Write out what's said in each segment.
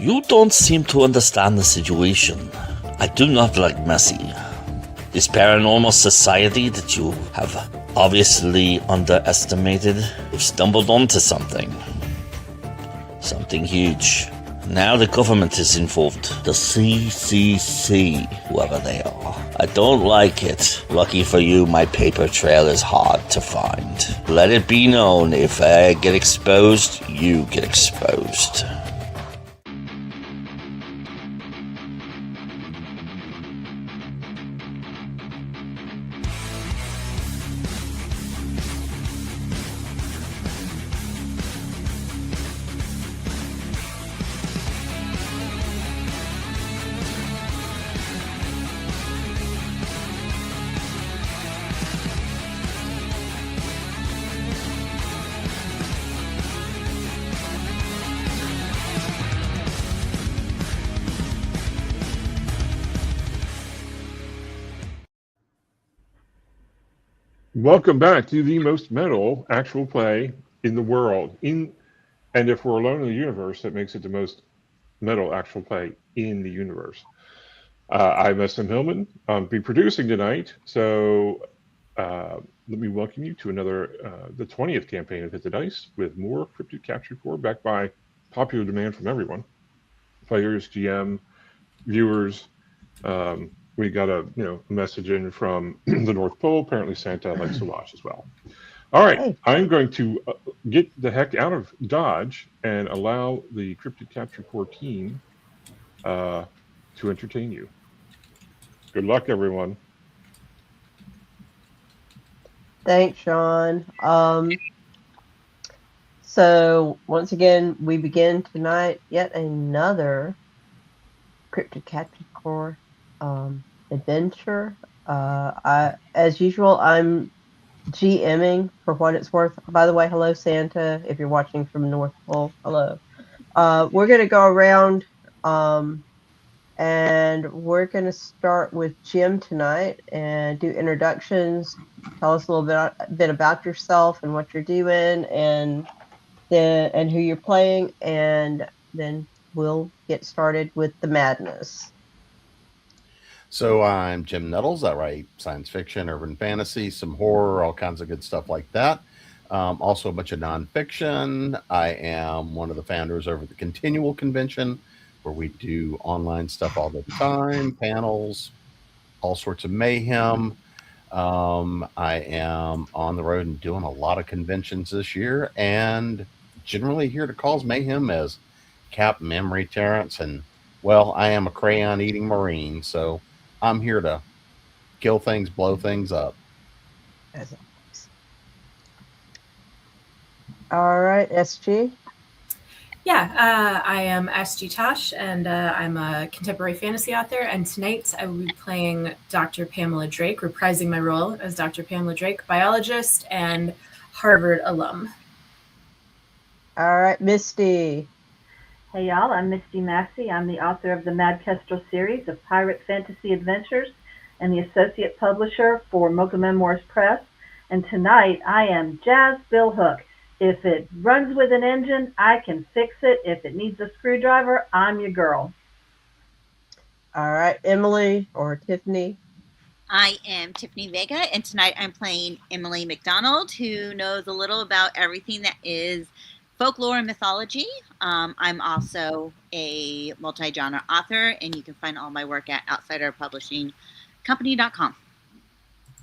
You don't seem to understand the situation. I do not like Massey. This paranormal society that you have obviously underestimated, you've stumbled onto something. Something huge. Now the government is involved. The CCC, whoever they are. I don't like it. Lucky for you, my paper trail is hard to find. Let it be known, if I get exposed, you get exposed. Welcome back to the most metal actual play in the world. And if we're alone in the universe, that makes it the most metal actual play in the universe. I'm S.M. Hillman. I'll be producing tonight. So let me welcome you to another, the 20th campaign of Hit the Dice with more Cryptid Capture Corp, backed by popular demand from everyone. Players, GM, viewers. We got a message in from the North Pole. Apparently Santa likes to watch as well. All right, Hey. I'm going to get the heck out of Dodge and allow the Cryptid Capture Corp team to entertain you. Good luck, everyone. Thanks, Sean. So once again, we begin tonight yet another Cryptid Capture Corp adventure. As usual, I'm GMing for what it's worth. By the way, hello Santa. If you're watching from North Pole, hello. We're gonna go around, and we're gonna start with Jim tonight and do introductions. Tell us a little bit about yourself and what you're doing, and who you're playing, and then we'll get started with the madness. So I'm Jim Nettles. I write science fiction, urban fantasy, some horror, all kinds of good stuff like that. Also a bunch of nonfiction. I am one of the founders over the Continual Convention, where we do online stuff all the time, panels, all sorts of mayhem. I am on the road and doing a lot of conventions this year, and generally here to cause mayhem as Capt, Emory, Terrence, and, well, I am a crayon-eating Marine, so I'm here to kill things, blow things up. As always. All right, SG. Yeah, I am SG Tasz, and I'm a contemporary fantasy author. And tonight I will be playing Dr. Pamela Drake, reprising my role as Dr. Pamela Drake, biologist and Harvard alum. All right, Misty. Hey y'all, I'm Misty Massey. I'm the author of the Mad Kestrel series of pirate fantasy adventures and the associate publisher for Mocha Memoirs Press. And tonight I am Jazz Billhook. If it runs with an engine, I can fix it. If it needs a screwdriver, I'm your girl. All right, Emily or Tiffany. I am Tiffany Vega, and tonight I'm playing Emily McDonald, who knows a little about everything that is folklore and mythology. I'm also a multi-genre author, and you can find all my work at outsiderpublishingcompany.com.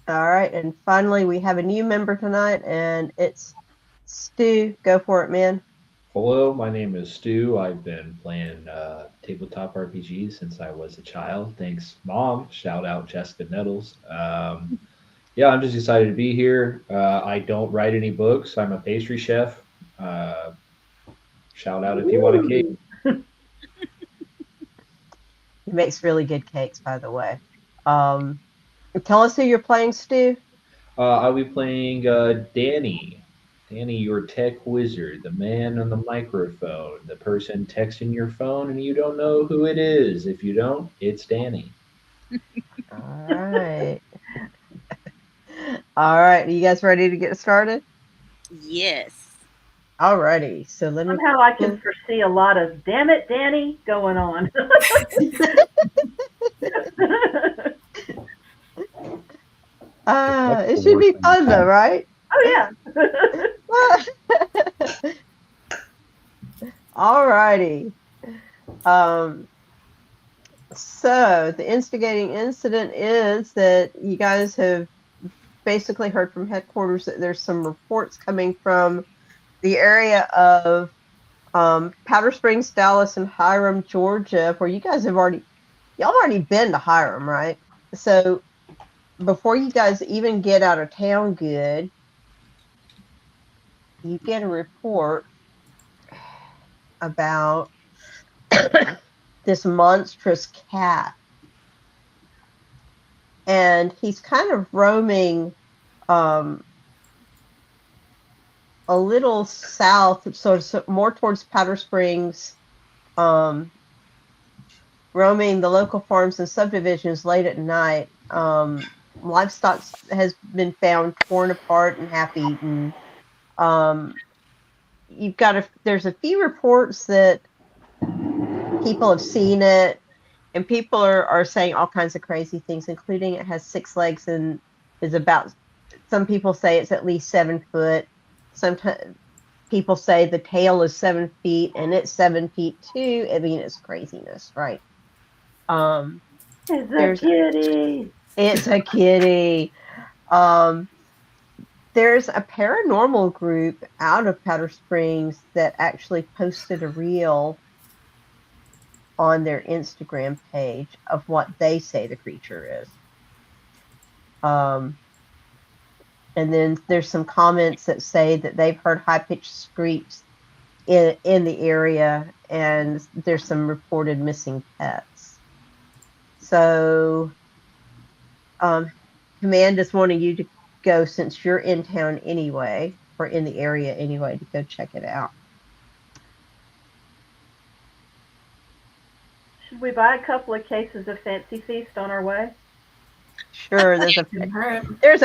All right, and finally we have a new member tonight, and it's Stu. Go for it, man. Hello, my name is Stu. I've been playing tabletop RPGs since I was a child. Thanks, Mom. Shout out Jessica Nettles. Yeah, I'm just excited to be here. I don't write any books. I'm a pastry chef. Shout out if you want a cake. He makes really good cakes, by the way. Tell us who you're playing, Stu. I'll be playing Dany. Dany, your tech wizard, the man on the microphone, the person texting your phone and you don't know who it is. If you don't, it's Dany. All right. All right. Are you guys ready to get started? Yes. Alrighty, so let me. Somehow I can foresee a lot of "damn it, Dany" going on. That's It the should worst be thing fun to though, have. right? Oh yeah. Alrighty. So the instigating incident is that you guys have basically heard from headquarters that there's some reports coming from the area of Powder Springs, Dallas, and Hiram, Georgia, where y'all have already been to Hiram, right? So before you guys even get out of town good, you get a report about this monstrous cat. And he's kind of roaming a little south, so more towards Powder Springs, roaming the local farms and subdivisions late at night. Livestock has been found torn apart and half-eaten. There's a few reports that people have seen it, and people are saying all kinds of crazy things, including it has 6 legs and is about. Some people say it's at least 7 foot. Sometimes people say the tail is 7 feet and it's 7 feet too. I mean, it's craziness, right? It's a kitty. It's a kitty. There's a paranormal group out of Powder Springs that actually posted a reel on their Instagram page of what they say the creature is. And then there's some comments that say that they've heard high-pitched screams in the area, and there's some reported missing pets. So, Command is wanting you to go, since you're in town anyway, or in the area anyway, to go check it out. Should we buy a couple of cases of Fancy Feast on our way? Sure, there's a Petco. There's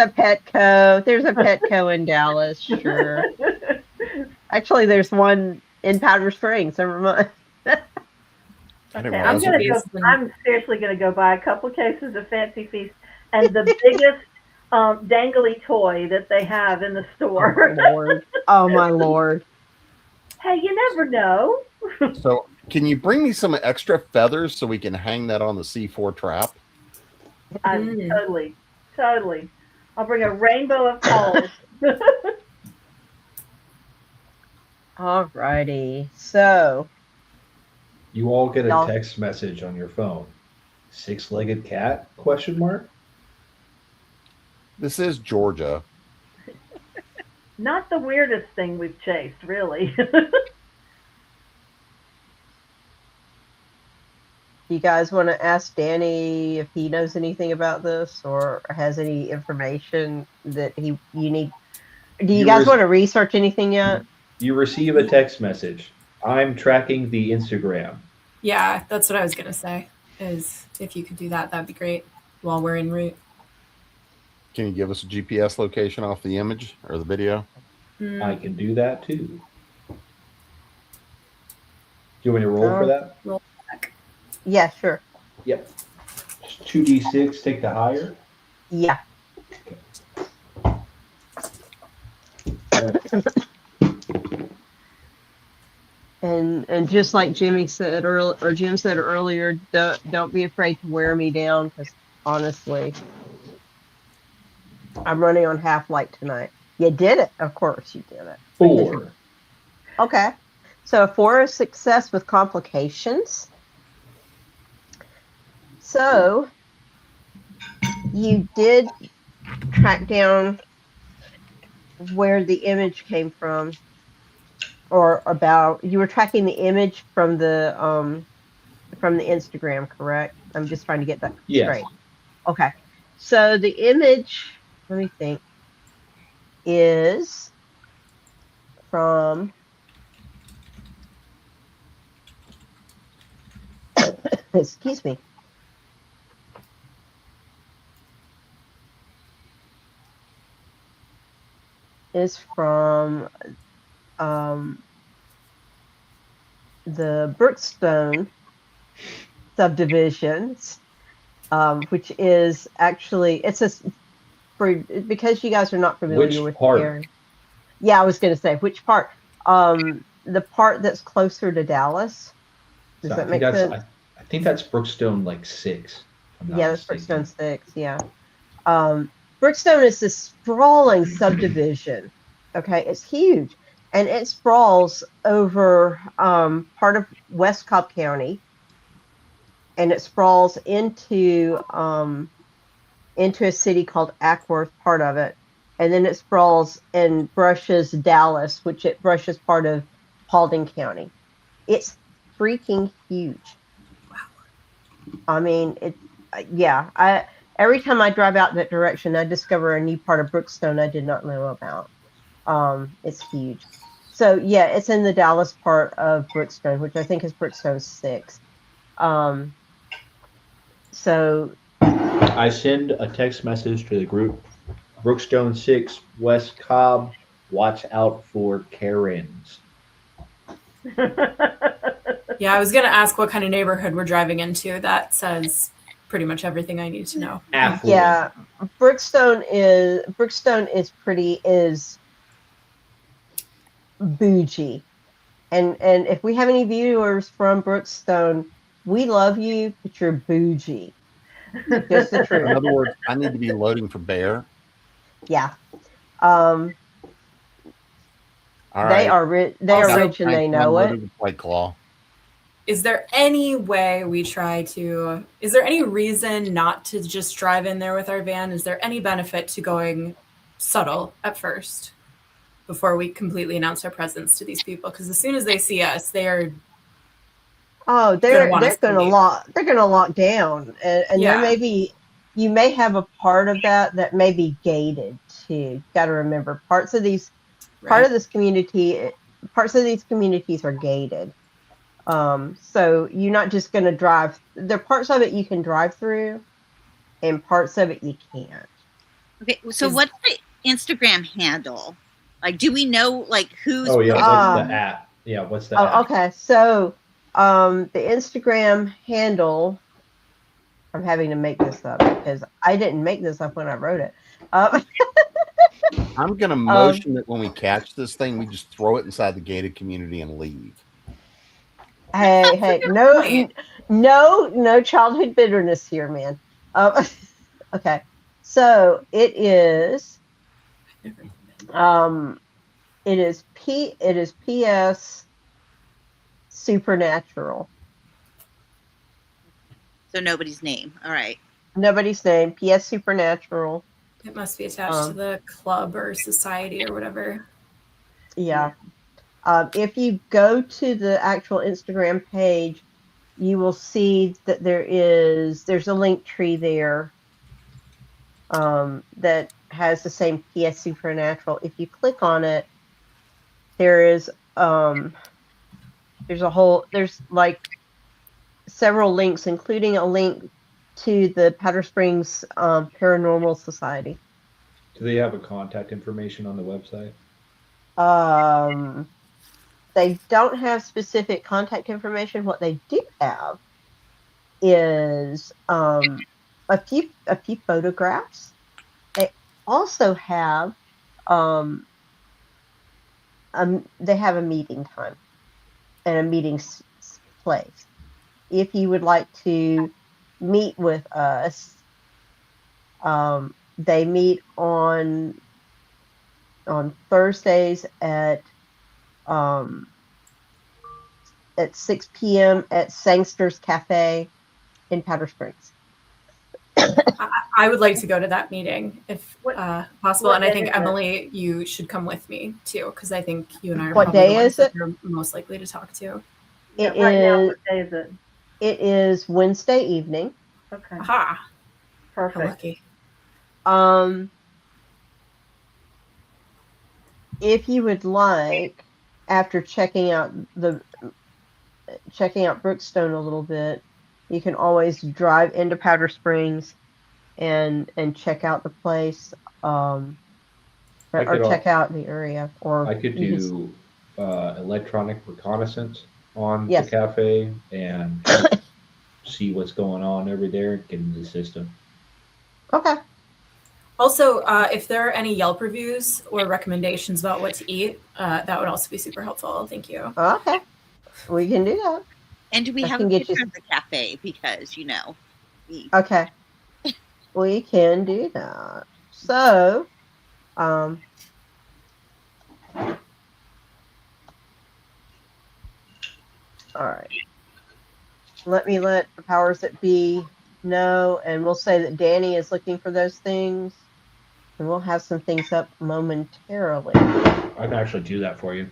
a Petco in Dallas. Sure. Actually, there's one in Powder Springs. Never mind. Okay, I'm seriously gonna go buy a couple of cases of Fancy Feast and the biggest dangly toy that they have in the store. Oh my lord! Oh my lord! Hey, you never know. So, can you bring me some extra feathers so we can hang that on the C4 trap? Totally. I'll bring a rainbow of colors. Alrighty, so you all get a text message on your phone. 6-legged cat? ? This is Georgia. Not the weirdest thing we've chased, really. You guys want to ask Dany if he knows anything about this or has any information that you need? Do you guys want to research anything yet? You receive a text message. I'm tracking the Instagram. Yeah, that's what I was going to say, is if you could do that, that'd be great while we're en route. Can you give us a GPS location off the image or the video? I can do that too. Do you want me to roll for that? Roll back. Yeah, sure. Yep. 2d6, take the higher? Yeah. Okay. And just like Jim said earlier, don't be afraid to wear me down, because honestly, I'm running on half light tonight. You did it. Of course you did it. 4. Okay. So 4 is success with complications. So you did track down where the image came from, or about, you were tracking the image from the Instagram, correct? I'm just trying to get that straight. Okay. So the image, let me think, is from excuse me. Is from the Brookstone subdivisions, which is actually because you guys are not familiar Which with part? the area. Yeah, I was going to say which part. The part that's closer to Dallas. Does So that make sense? I think that's Brookstone like 6. if I'm not Yeah, that's mistaken. Brookstone 6. Yeah. Brookstone is this sprawling subdivision. Okay, it's huge, and it sprawls over part of West Cobb County, and it sprawls into a city called Ackworth, part of it, and then it sprawls and brushes Dallas, which it brushes part of Paulding County. It's freaking huge. I mean, every time I drive out that direction, I discover a new part of Brookstone I did not know about. It's huge. So yeah, it's in the Dallas part of Brookstone, which I think is Brookstone 6. So I send a text message to the group. Brookstone 6, West Cobb. Watch out for Karens. Yeah, I was going to ask what kind of neighborhood we're driving into. That says pretty much everything I need to know. Affluent. yeah, Brookstone is bougie, and if we have any viewers from Brookstone, we love you, but you're bougie. Just the In truth. other words, I need to be loading for bear. Yeah. All They right. are rich. They are rich, and they know it. White Claw. Is there any way we try to... Is there any reason not to just drive in there with our van? Is there any benefit to going subtle at first before we completely announce our presence to these people? Because as soon as they see us, they are... Oh, they're gonna lock down, and Yeah. there may be, you may have a part of that may be gated too. Got to remember, parts of these communities are gated. So you're not just gonna drive. There are parts of it you can drive through, and parts of it you can't. Okay, so what's the Instagram handle? Like, do we know like who's? Oh yeah, what's the app? Yeah, what's the app? Okay, so the Instagram handle. I'm having to make this up because I didn't make this up when I wrote it. I'm gonna motion that when we catch this thing, we just throw it inside the gated community and leave. Hey, no childhood bitterness here, man. Okay, so it is PS Supernatural. So nobody's name. All right. Nobody's name. PS Supernatural. It must be attached to the club or society or whatever. Yeah. If you go to the actual Instagram page, you will see that there's a link tree there that has the same PS Supernatural. If you click on it, there's like several links, including a link to the Powder Springs Paranormal Society. Do they have a contact information on the website? They don't have specific contact information. What they do have is a few photographs. They also have they have a meeting time and a meeting place. If you would like to meet with us, they meet on Thursdays at 6 p.m. at Sangster's Cafe in Powder Springs. I would like to go to that meeting if possible, and I think Emily, you should come with me too, because I think you and I are What probably day the ones is it? that you're most likely to talk to. It right now, is. what day is it? It is Wednesday evening. Okay, Aha! How perfect. lucky. If you would like, after checking out Brookstone a little bit, you can always drive into Powder Springs and check out the place, or check out the area. Or I could do electronic reconnaissance on Yes. the cafe and see what's going on over there and get into the system. Okay. Also, if there are any Yelp reviews or recommendations about what to eat, that would also be super helpful. Thank you. Okay. We can do that. And do we I have can a get picture you- of the cafe? Because, Okay. We can do that. So, all right. Let the powers that be know, and we'll say that Dany is looking for those things, and we'll have some things up momentarily. I can actually do that for you.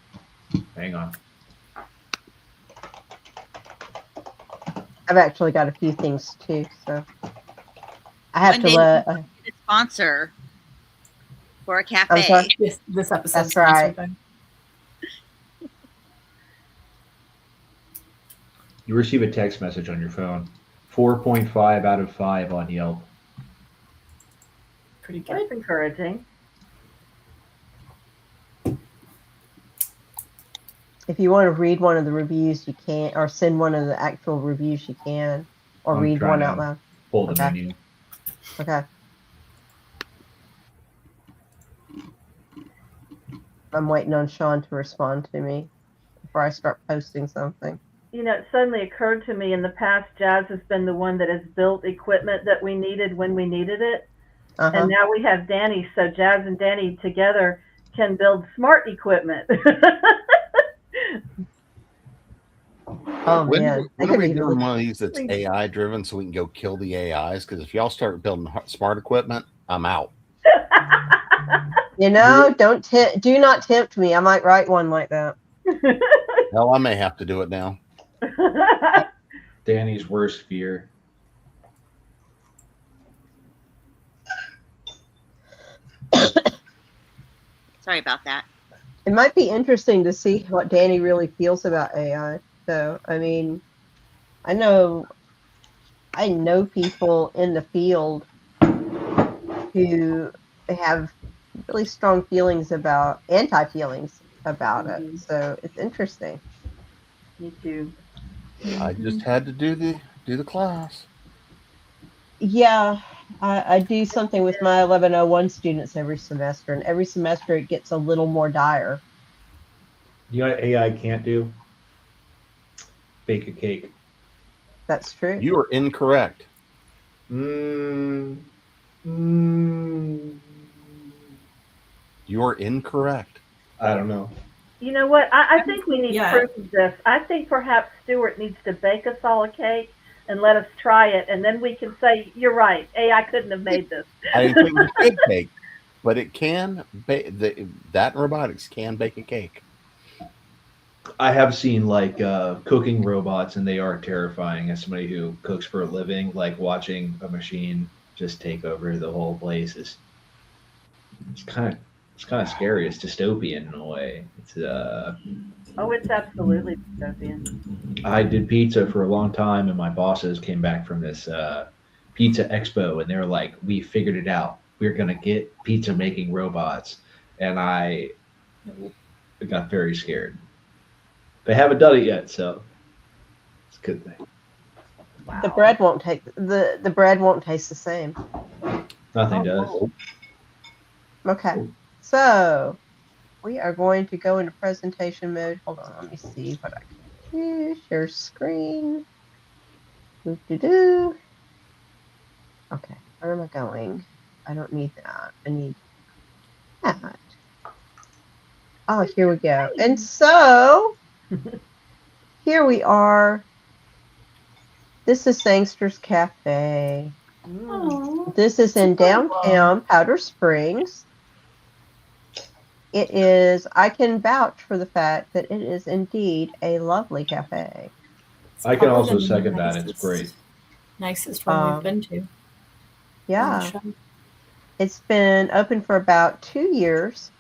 Hang on. I've actually got a few things too, so I have One to day let. a sponsor for a I'm cafe. sorry. This episode. That's right. You receive a text message on your phone. 4.5 out of 5 on Yelp. Pretty good. That's encouraging. If you want to read one of the reviews, you can, or send one of the actual reviews, you can, or I'm read trying one to out loud. Pull the Okay. menu. Okay. I'm waiting on Sean to respond to me before I start posting something. It suddenly occurred to me in the past, Jazz has been the one that has built equipment that we needed when we needed it. Uh-huh. And now we have Dany, so Jazz and Dany together can build smart equipment. Oh When man, are we doing one of these that's AI driven so we can go kill the AIs? Because if y'all start building smart equipment, I'm out. do not tempt me. I might write one like that. Hell, I may have to do it now. Dany's worst fear. Sorry about that. It might be interesting to see what Dany really feels about AI. So, I mean, I know people in the field who have really strong anti-feelings about it. So it's interesting. Me too. I just had to do the class. Yeah, I do something with my 1101 students every semester, and every semester it gets a little more dire. You know what AI can't do? Bake a cake. That's true. You are incorrect. Mm. You are incorrect. I don't know. You know what? I think we need Yeah. proof of this. I think perhaps Stuart needs to bake us all a cake and let us try it, and then we can say, you're right, AI couldn't have made this. I think you could bake, but it can that robotics can bake a cake. I have seen cooking robots, and they are terrifying. As somebody who cooks for a living, like watching a machine just take over the whole place it's kind of scary. It's dystopian in a way. It's Oh, it's absolutely dystopian. I did pizza for a long time, and my bosses came back from this pizza expo, and they were like, "We figured it out. We're gonna get pizza making robots," and I got very scared. They haven't done it yet, so it's a good thing. Wow. The bread won't the bread won't taste the same. Nothing does. Okay, so we are going to go into presentation mode. Hold on, let me see what I can do. Share screen. Do. Okay, where am I going? I don't need that. I need that. Oh, here we go. And so here we are. This is Sangster's Cafe. This is in downtown Powder Springs. It is, I can vouch for the fact that it is indeed a lovely cafe. I can also Probably the second that. It's great. Nicest one we've been to. Yeah. It's been open for about 2 years.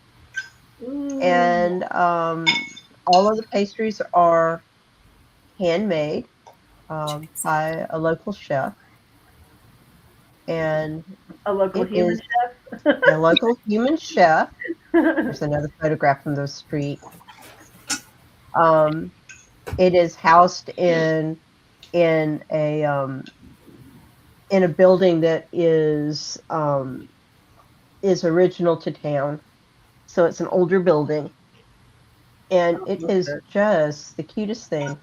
And all of the pastries are handmade by a local chef. And A local human chef? a local human chef. There's another photograph from the street. It is housed in a building that is original to town. So it's an older building, and it is just the cutest thing.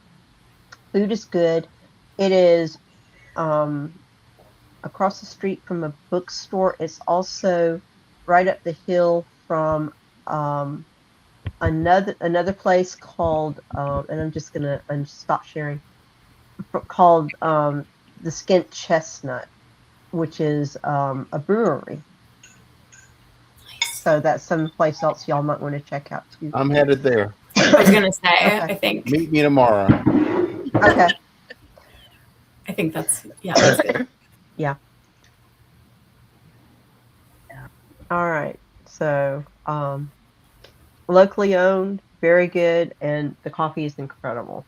Food is good. It is across the street from a bookstore. It's also right up the hill from another place called and I'm stop sharing, called the Skint Chestnut, which is a brewery. So that's some place else y'all might want to check out too. I'm headed there. I was gonna say, Okay. I think. Meet me tomorrow. Okay. I think that's good. Yeah. All right. So, locally owned, very good, and the coffee is incredible.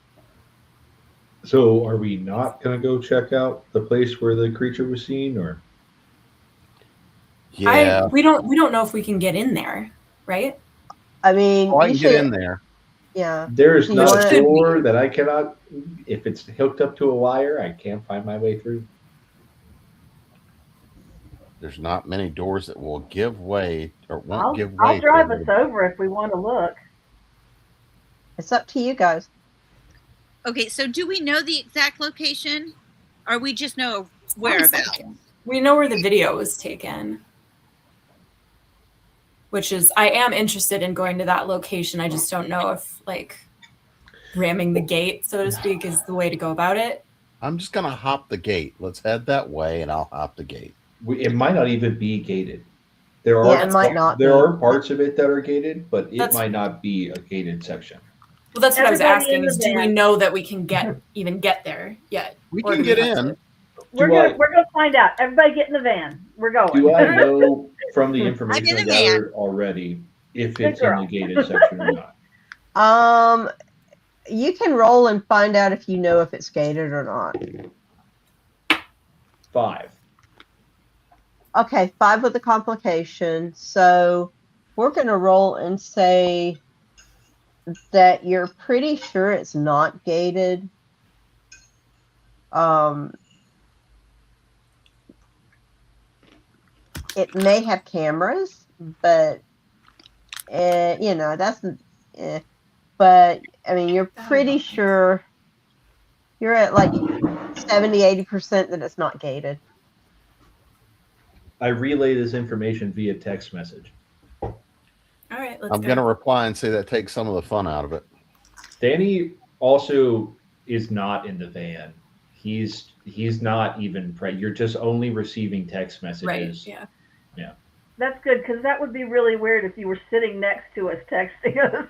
So, are we not going to go check out the place where the creature was seen, or? Yeah. We don't know if we can get in there, right? I mean, I you can should, get in there. Yeah. There's Do you not wanna- a door that I cannot. If it's hooked up to a wire, I can't find my way through. There's not many doors that will give way or won't give way. I'll drive to us over if we want to look. It's up to you guys. Okay, so do we know the exact location, or we just know whereabouts? We know where the video was taken, which is I am interested in going to that location. I just don't know if like ramming the gate, so to speak, is the way to go about it. I'm just gonna hop the gate. Let's head that way, and I'll hop the gate. It might not even be gated. There Yeah, it might not There be. are parts of it that are gated, but it That's- might not be a gated section. Well, that's what I was Everybody asking: in the is do we van. know that we can even get there yet? We Or can do we get have in. to- We're Do I- gonna find out. Everybody get in the van. We're going. Do I know from the information I'm I in the van. gathered already if Good it's in girl. the gated section or not? You can roll and find out if you know if it's gated or not. 5. Okay, 5 with the complication. So we're going to roll and say that you're pretty sure it's not gated. It may have cameras, but that's but I mean, you're pretty sure you're at like 70-80% that it's not gated. I relay this information via text message. All right, let's I'm go. gonna reply and say that takes some of the fun out of it. Dany also is not in the van. He's not even you're just only receiving text messages. Right, yeah. That's good, because that would be really weird if you were sitting next to us texting us.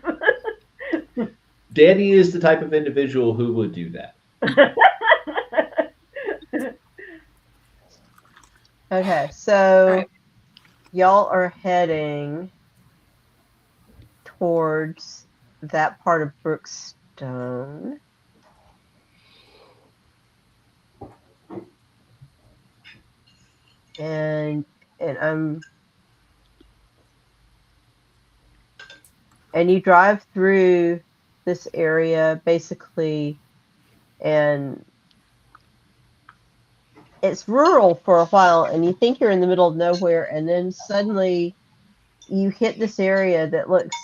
Dany is the type of individual who would do that. Okay, so All right. y'all are heading towards that part of Brookstone. And you drive through this area basically, and it's rural for a while, and you think you're in the middle of nowhere, and then suddenly you hit this area that looks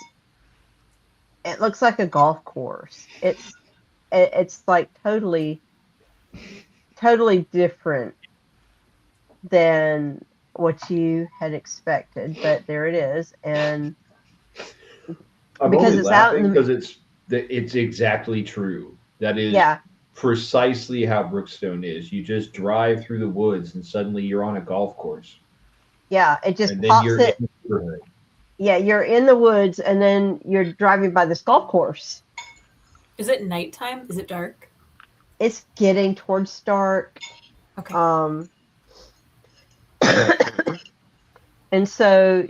like a golf course. It's like totally different than what you had expected, but there it is. And I'm because only it's out in laughing the- because it's exactly true. That is yeah, precisely how Brookstone is. You just drive through the woods and suddenly you're on a golf course. it just And then pops you're it. in the neighborhood. Yeah, you're in the woods, and then you're driving by this golf course. Is it nighttime? Is it dark? It's getting towards dark. Okay. And so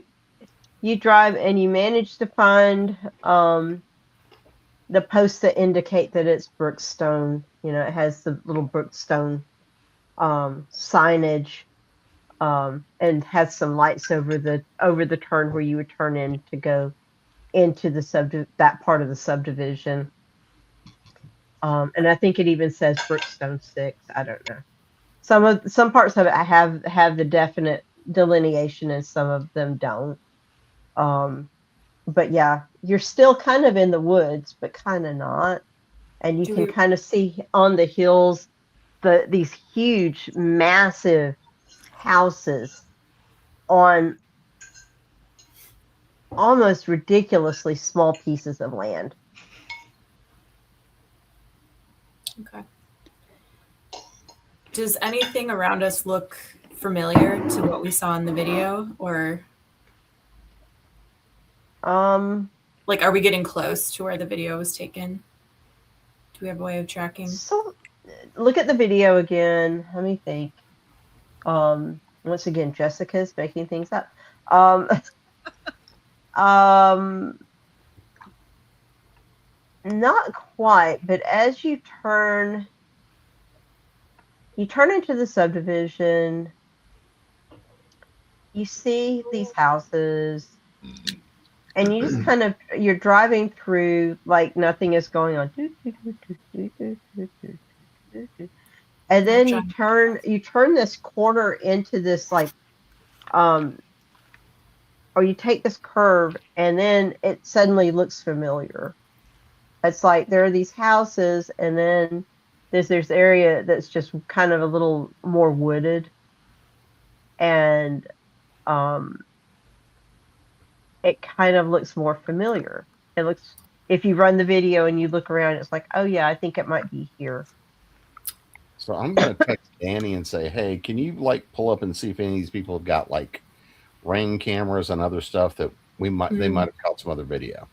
you drive and you manage to find the posts that indicate that it's Brookstone. It has the little Brookstone signage, and has some lights over the turn where you would turn in to go into that part of the subdivision. And I think it even says Brookstone 6. I don't know. Some parts of it I have the definite delineation, and some of them don't. But yeah, you're still kind of in the woods, but kind of not. And you Do can we- kind of see on the hills these huge, massive houses on almost ridiculously small pieces of land. Okay. Does anything around us look familiar to what we saw in the video, or like, are we getting close to where the video was taken? Do we have a way of tracking? So look at the video again. Let me think. Once again, Jessica's making things up. Not quite, but as you turn into the subdivision, you see these houses, and you just kind of, you're driving through like nothing is going on. And then you turn this corner into this like or you take this curve, and then it suddenly looks familiar. It's like there are these houses, and then there's area that's just kind of a little more wooded, and it kind of looks more familiar. It looks, if you run the video and you look around, it's like, oh yeah, I think it might be here. So I'm going to text Dany and say, hey, can you like pull up and see if any of these people have got like Ring cameras and other stuff that they might have caught some other video.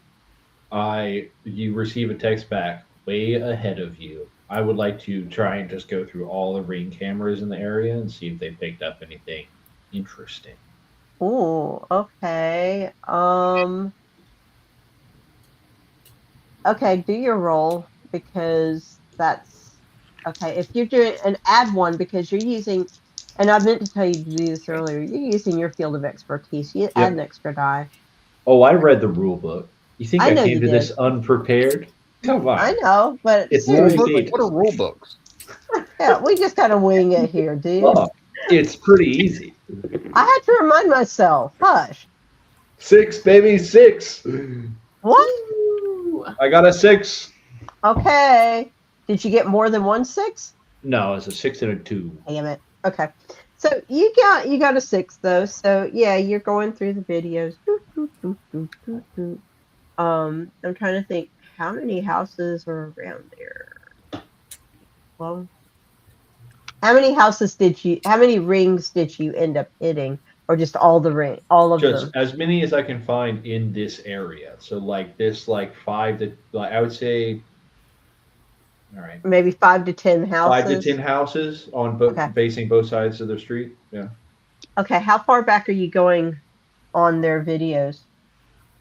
You receive a text back way ahead of you. I would like to try and just go through all the Ring cameras in the area and see if they picked up anything interesting. Oh, okay. Okay, do your roll, because that's okay. If you're doing an add one, because you're using, and I meant to tell you to do this earlier, you're using your field of expertise. You add an extra die. Oh, I read the rule book. You think I came to this unprepared? Come on. I know, but it's what are rule books? Yeah, we just kind of wing it here, dude. Oh, it's pretty easy. I had to remind myself. Hush. 6, baby, 6. What? I got a 6. Okay. Did you get more than 1 6? No, it's a 6 and a 2. Damn it. Okay. So you got a 6 though. So yeah, you're going through the videos. I'm trying to think how many houses are around there. Well, how many rings did you end up hitting, or just all of them? Just as many as I can find in this area. So like this, like 5 to, like I would say, all right, maybe 5 to 10 houses. 5 to 10 houses on facing both sides of the street. Yeah. Okay, how far back are you going on their videos?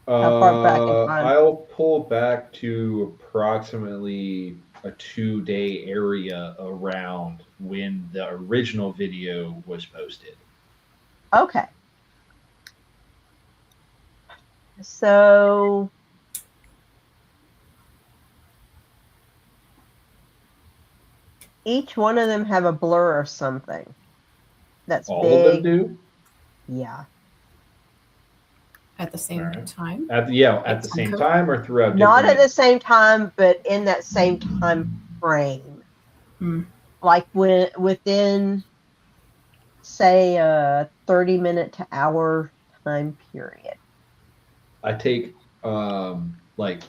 How far back in time? I'll pull back to approximately a 2-day area around when the original video was posted. Okay. So each one of them have a blur or something. That's all big. of them do? Yeah. At the same time? At the same time or throughout? Not at the same time, but in that same time frame. Like within, say, a 30-minute to hour time period. I take like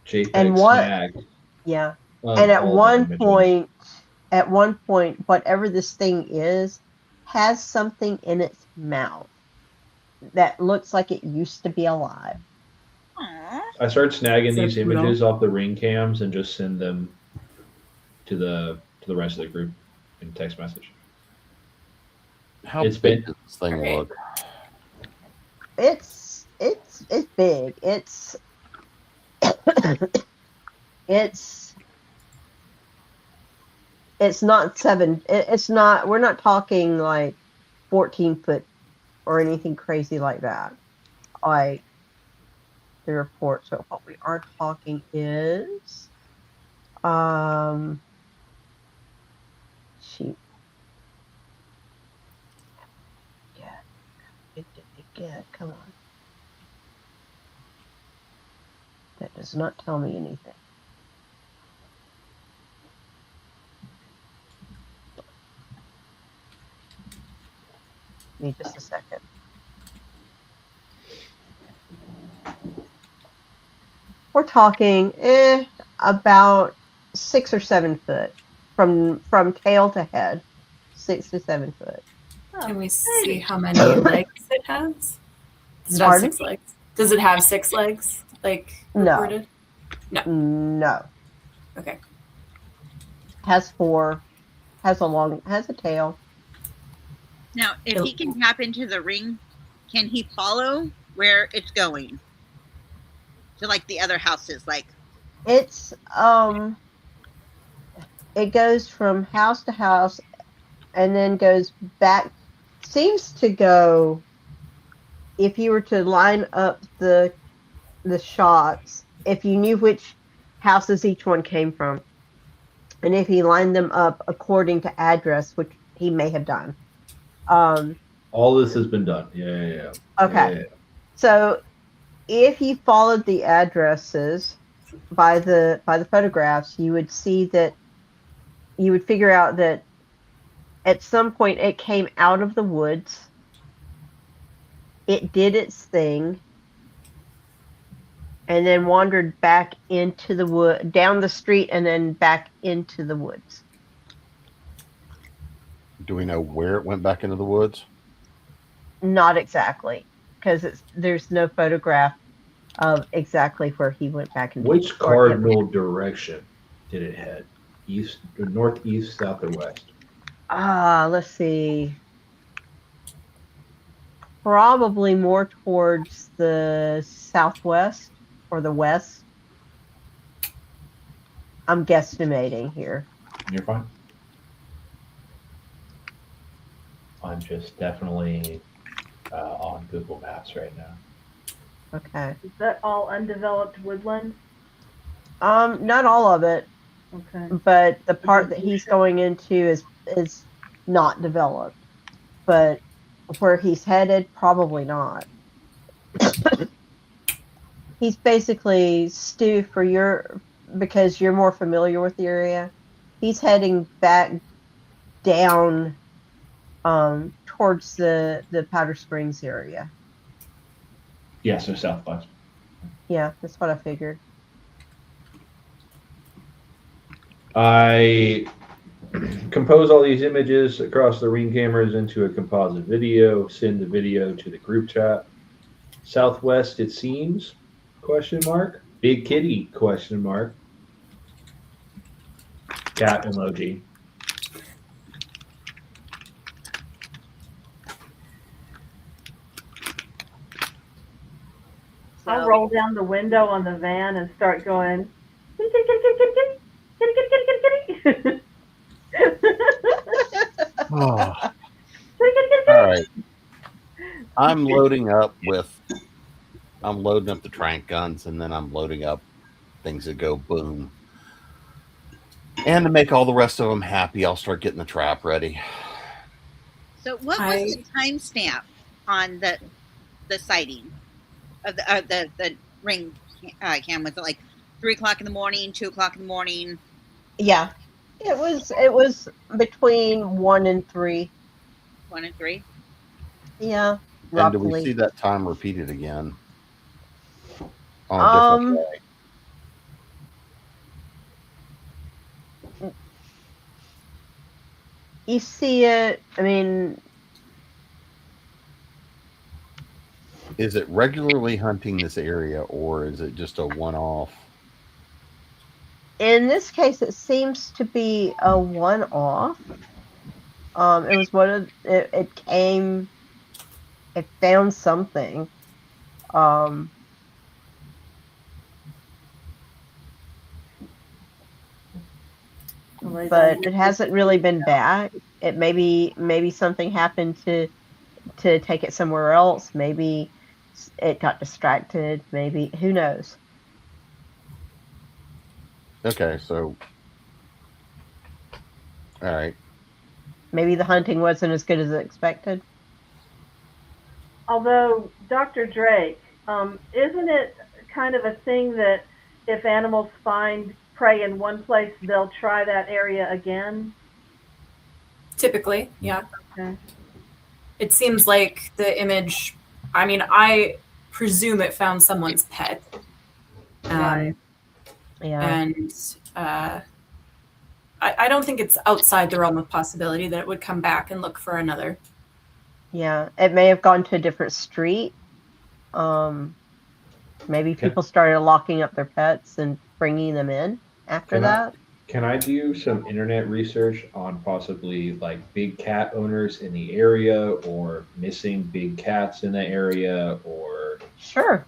JPEG and snag. Yeah. And at one point, whatever this thing is, has something in its mouth that looks like it used to be alive. I start snagging these images off the Ring cams and just send them to the rest of the group in text message. How big does this thing look? It's big. It's not 7. It's not. We're not talking like 14 foot or anything crazy like that. Like the report. So what we are talking is Shoot. Yeah, come on. That does not tell me anything. Give me just a second. We're talking about 6 or 7 foot from tail to head. 6 to 7 foot. Can we see how many legs it has? Does it have Pardon? 6 legs? Does it have 6 legs? Like reported? No. Okay. Has 4. Has a tail. Now, if he can tap into the ring, can he follow where it's going? To like the other houses, like It's it goes from house to house and then goes back. Seems to go, if you were to line up the shots, if you knew which houses each one came from, and if he lined them up according to address, which he may have done. All this has been done. Yeah. Okay. Yeah. So if you followed the addresses by the photographs, you would see that you would figure out that at some point it came out of the woods. It did its thing and then wandered back into the wood, down the street and then back into the woods. Do we know where it went back into the woods? Not exactly, because there's no photograph of exactly where he went back into. Which cardinal direction did it head? East, northeast, south, or west? Let's see. Probably more towards the southwest or the west. I'm guesstimating here. You're fine. I'm just definitely on Google Maps right now. Okay. Is that all undeveloped woodland? Not all of it, Okay. but the part that he's going into is not developed. But where he's headed, probably not. He's basically, Stu, because you're more familiar with the area, he's heading back down towards the Powder Springs area. Yeah, so southwest. Yeah, that's what I figured. I compose all these images across the ring cameras into a composite video, send the video to the group chat. Southwest, it seems, ? Big kitty, ? Cat emoji. I'll roll down the window on the van and start going, kitty, kitty, kitty, kitty, kitty, kitty, kitty, kitty, kitty, kitty. Oh. All right. I'm loading up the trank guns, and then I'm loading up things that go boom. And to make all the rest of them happy, I'll start getting the trap ready. So what was the timestamp on the sighting of the ring cam? Was it like 3 o'clock in the morning, 2 o'clock in the morning? Yeah, it was between 1 and 3. 1 and 3. Yeah, roughly. And do we see that time repeated again? On a different day? You see it, I mean... Is it regularly hunting this area, or is it just a one-off? In this case, it seems to be a one-off. It was it came... It found something. But it hasn't really been back. It maybe something happened to take it somewhere else. Maybe it got distracted. Maybe, who knows? Okay, so All right. Maybe the hunting wasn't as good as expected. Although, Dr. Drake, isn't it kind of a thing that if animals find prey in one place, they'll try that area again? Typically, yeah. Okay. It seems like the image, I mean, I presume it found someone's pet. Right. Yeah. And I don't think it's outside the realm of possibility that it would come back and look for another. Yeah. It may have gone to a different street. Maybe people started locking up their pets and bringing them in after that. Can I do some internet research on possibly like big cat owners in the area or missing big cats in the area or Sure.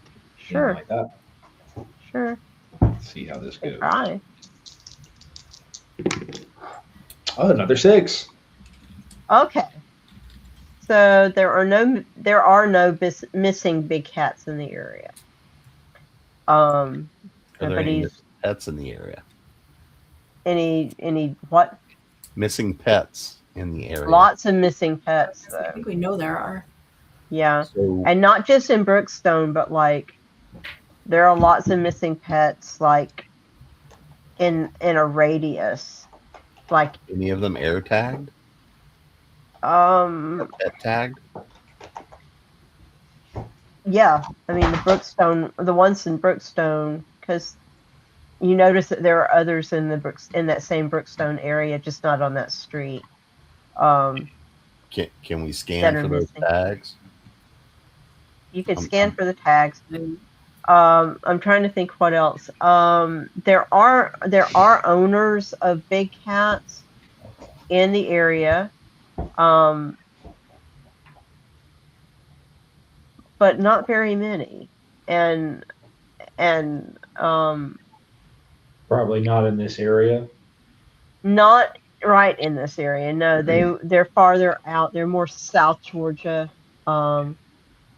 anything like that? Sure. Let's see how this goes. Try. Oh, another 6. Okay. So there are no missing big cats in the area. Are there any Nobody's missing pets in the area? any what? Missing pets in the area. Lots of missing pets I though. think we know there are. Yeah. So, And not just in Brookstone, but like there are lots of missing pets like in a radius. Like any of them air tagged? um Pet tagged? yeah, I mean the ones in Brookstone, because you notice that there are others in that same Brookstone area, just not on that street. Can we That scan are for those missing. tags? You can scan for the tags. And I'm trying to think what else. There are owners of big cats in the area, but not very many, and Probably not in this area. not right in this area. No, they're farther out. They're more South Georgia, and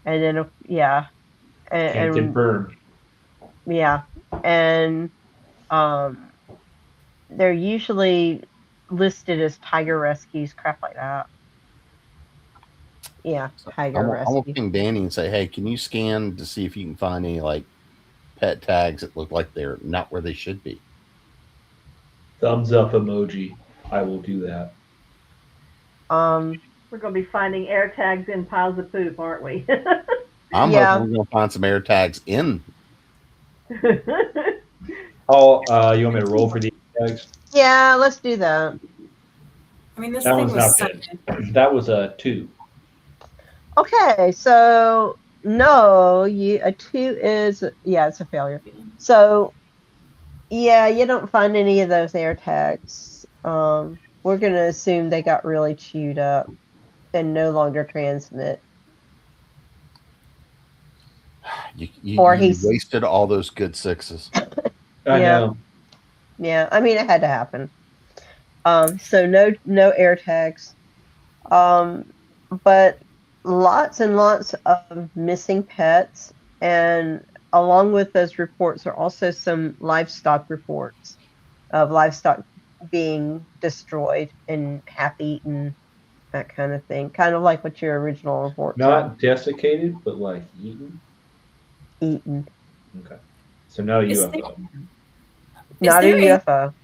then yeah, Can't and confirm. yeah, and they're usually listed as tiger rescues, crap like that. Yeah, tiger I'm gonna rescue. ping Dany and say, hey, can you scan to see if you can find any like pet tags that look like they're not where they should be? Thumbs up emoji. I will do that. We're going to be finding air tags in piles of poop, aren't we? I'm Yeah. hoping we're gonna find some air tags in. Oh, you want me to roll for the tags? Yeah, let's do that. I mean, this That thing one's was not good. sucked. That was a 2. Okay, so no, a 2 is it's a failure. So yeah, you don't find any of those air tags. We're gonna assume they got really chewed up and no longer transmit. You Or he's- wasted all those good 6s. I Yeah. know. Yeah, I mean it had to happen. So no air tags. But lots and lots of missing pets, and along with those reports are also some livestock reports of livestock being destroyed and half eaten, that kind of thing. Kind of like what your original report Not desiccated, but like eaten. eaten. Okay. So not a Is UFO. Not a there a- UFO.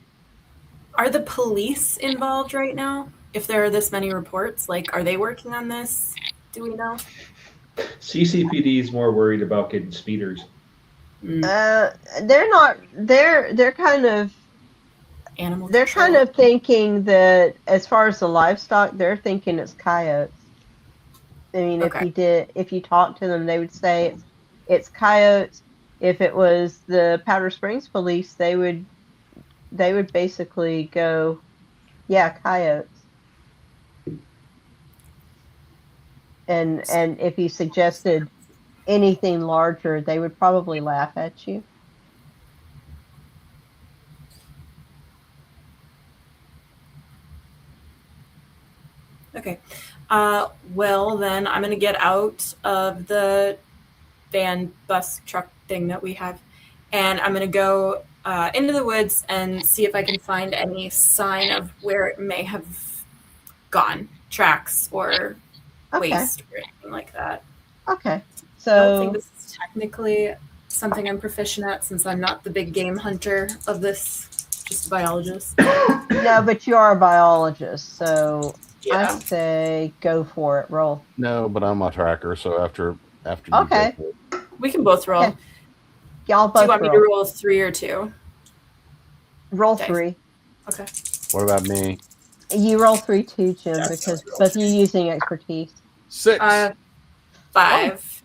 Are the police involved right now? If there are this many reports, like, are they working on this? Do we know? CCPD is more worried about getting speeders. They're not. They're kind of. Animal They're control? kind of thinking that as far as the livestock, they're thinking it's coyotes. I mean, Okay. if you talk to them, they would say it's coyotes. If it was the Powder Springs police, they would basically go, yeah, coyotes. And if you suggested anything larger, they would probably laugh at you. Okay. Well, then I'm going to get out of the van, bus, truck thing that we have, and I'm going to go into the woods and see if I can find any sign of where it may have gone, tracks or waste or anything like that. Okay. I don't think So this is technically something I'm proficient at since I'm not the big game hunter of this, just a biologist. no, but you are a biologist, so I Yeah. say go for it. Roll. No, but I'm a tracker, so after you Okay. go for it. We can both roll. Okay. Y'all Do both you want me to roll 3 or 2? Roll Dice. 3. Okay. What about me? You roll 3 too, Jim, Yes, because I'll roll both of you using expertise. 6. 5.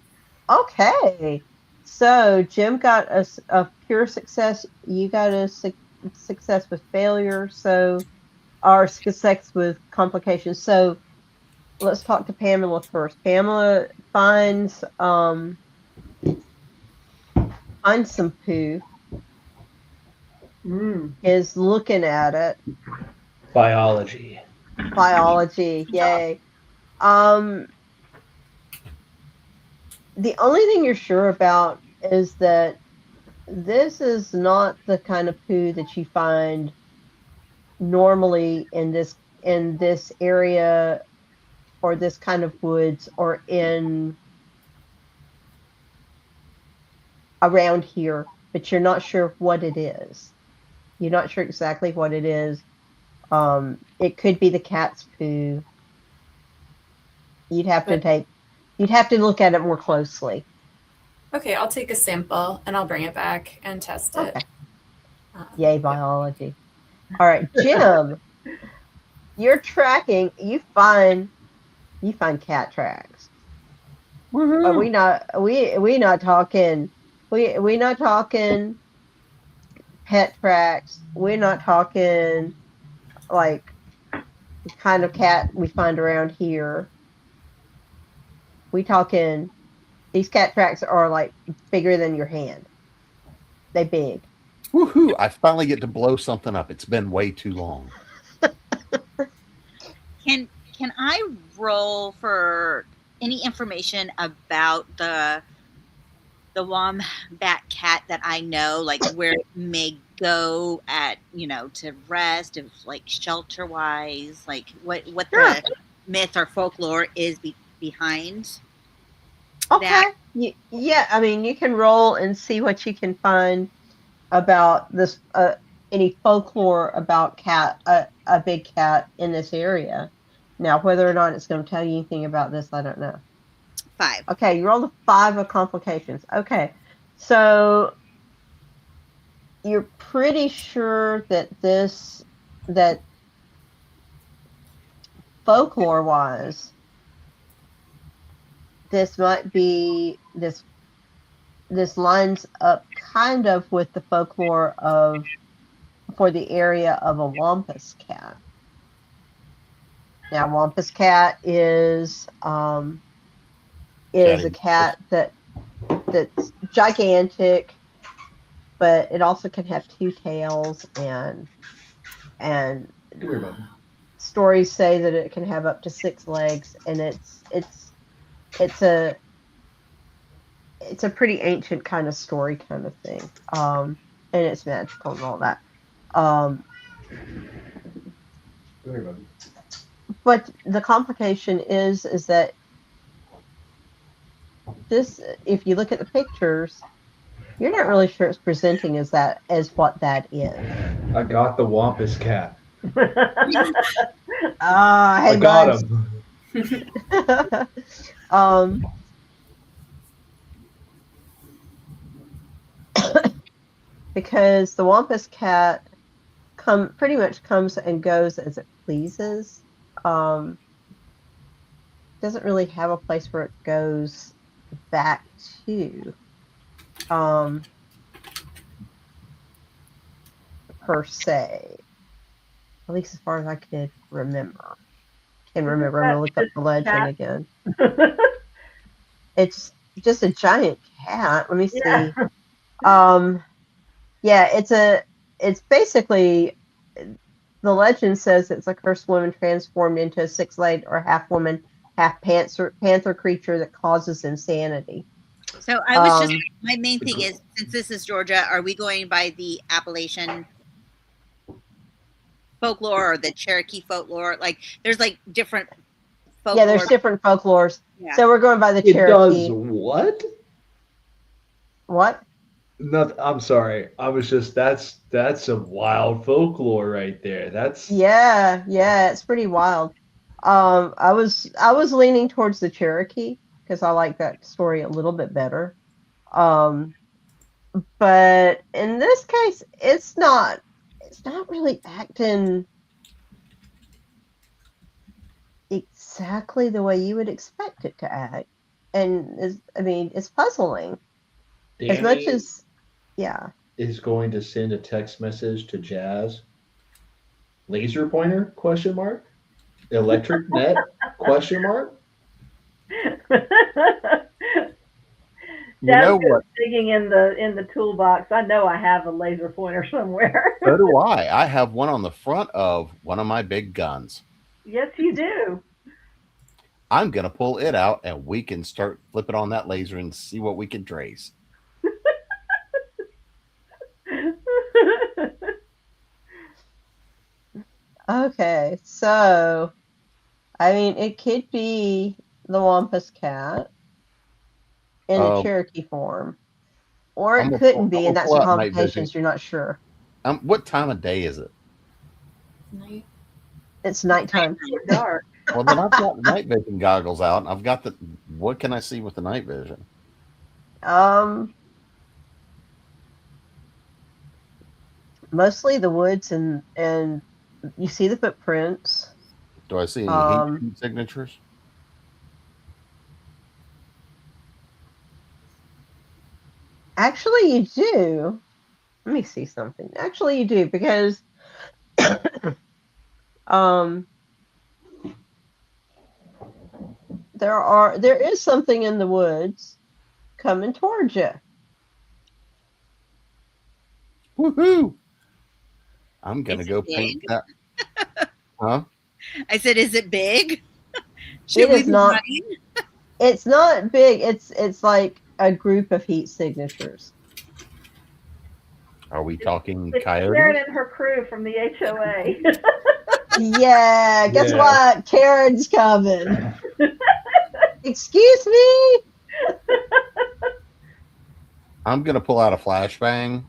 Okay. So Jim got a pure success. You got a success with failure. So, or success with complications. So, let's talk to Pamela first. Pamela finds some poo. Is looking at it. Biology. Biology, yay. The only thing you're sure about is that this is not the kind of poo that you find normally in this area or this kind of woods or in around here, but you're not sure what it is. You're not sure exactly what it is. It could be the cat's poo. You'd have to look at it more closely. Okay, I'll take a sample and I'll bring it back and test it. Okay. Yay, biology. All right, Jim, you're tracking. You find cat tracks. But we not talking pet tracks. We're not talking like the kind of cat we find around here. We talking these cat tracks are like bigger than your hand. They big. Woohoo! I finally get to blow something up. It's been way too long. Can I roll for any information about the wombat cat that I know, like where it may go at, to rest, if like shelter wise, like what Sure. the myth or folklore is behind Okay. that? Yeah, I mean, you can roll and see what you can find about this, any folklore about a big cat in this area. Now, whether or not it's going to tell you anything about this, I don't know. 5. Okay, you rolled a 5 of complications. Okay, so you're pretty sure that that folklore-wise, this might be this lines up kind of with the folklore for the area of a Wampus cat. Now, Wampus cat is a cat that's gigantic, but it also can have 2 tails, and stories say that it can have up to 6 legs, and it's a pretty ancient kind of story kind of thing, and it's magical and all that. But the complication is that this, if you look at the pictures, you're not really sure it's presenting as what that is. I got the Wampus cat. Hey, I got him. Because the Wampus cat pretty much comes and goes as it pleases. Doesn't really have a place where it goes back to, per se. At least as far as I could remember. Can't remember. I'm gonna look up the legend again. It's just a giant cat. Let me see. Yeah, it's basically, the legend says it's a cursed woman transformed into a 6-legged or half woman, half panther creature that causes insanity. So I was just, my main thing is, since this is Georgia, are we going by the Appalachian folklore or the Cherokee folklore? Like, there's like different folklore. Yeah, there's different folklores. Yeah. So we're going by the It Cherokee. does what? What? No, I'm sorry. I was just that's some wild folklore right there. That's Yeah, it's pretty wild. I was leaning towards the Cherokee because I like that story a little bit better. But in this case, it's not really acting exactly the way you would expect it to act. And it's puzzling. As much Dany as, yeah. is going to send a text message to Jazz. Laser pointer? Question mark. Electric net? Question mark. You know what? Digging in the toolbox. I know I have a laser pointer somewhere. So do I. I have one on the front of one of my big guns. Yes, you do. I'm going to pull it out and we can start flipping on that laser and see what we can trace. Okay, so, it could be the Wampus cat in the Cherokee form. Or it couldn't be, and that's the complications, you're not sure. What time of day is it? Night. It's nighttime. It's dark. Well, then I've got night vision goggles out, and I've got what can I see with the night vision? Mostly the woods and you see the footprints. Do I see any heat signatures? Actually, you do. Let me see something. Actually, you do, because there is something in the woods coming towards you. Woohoo! I'm gonna go paint that. Huh? I said, is it big? It is not. It's not big. It's like a group of heat signatures. Are we talking It's coyotes? Karen and her crew from the HOA. Yeah, guess what? Karen's coming. Excuse me? I'm gonna pull out a flashbang.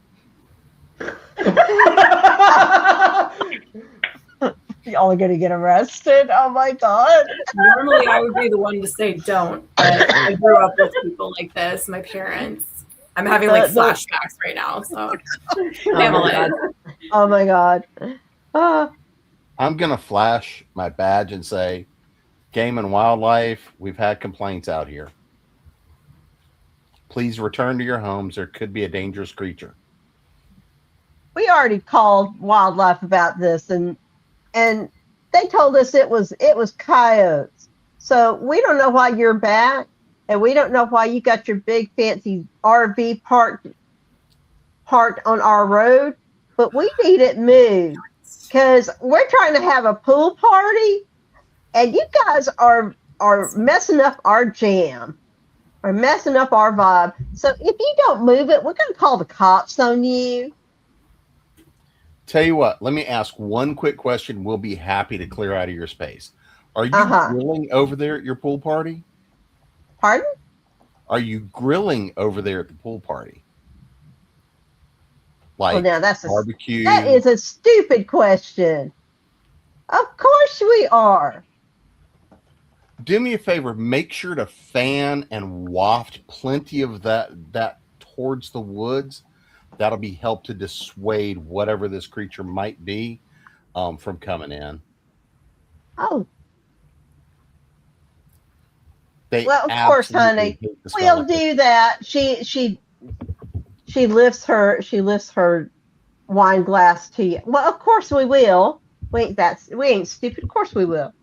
Y'all are gonna get arrested. Oh my god. Normally I would be the one to say don't, but I grew up with people like this, my parents. I'm having like flashbacks right now, so Pamela. Oh my god. I'm gonna flash my badge and say, Game and Wildlife, we've had complaints out here. Please return to your homes. There could be a dangerous creature. We already called wildlife about this, and they told us it was coyotes. So we don't know why you're back, and we don't know why you got your big fancy RV parked on our road, but we need it moved because we're trying to have a pool party, and you guys are messing up our jam, are messing up our vibe. So if you don't move it, we're going to call the cops on you. Tell you what, let me ask one quick question. We'll be happy to clear out of your space. Are you grilling over there at your pool party? Pardon? Are you grilling over there at the pool party? Like well, now that's barbecue? That is a stupid question. Of course we are. Do me a favor. Make sure to fan and waft plenty of that towards the woods. That'll be help to dissuade whatever this creature might be from coming in. Oh. Well, of course, honey. We'll do that. She lifts her wine glass to you. Well, of course we will. We ain't stupid. Of course we will.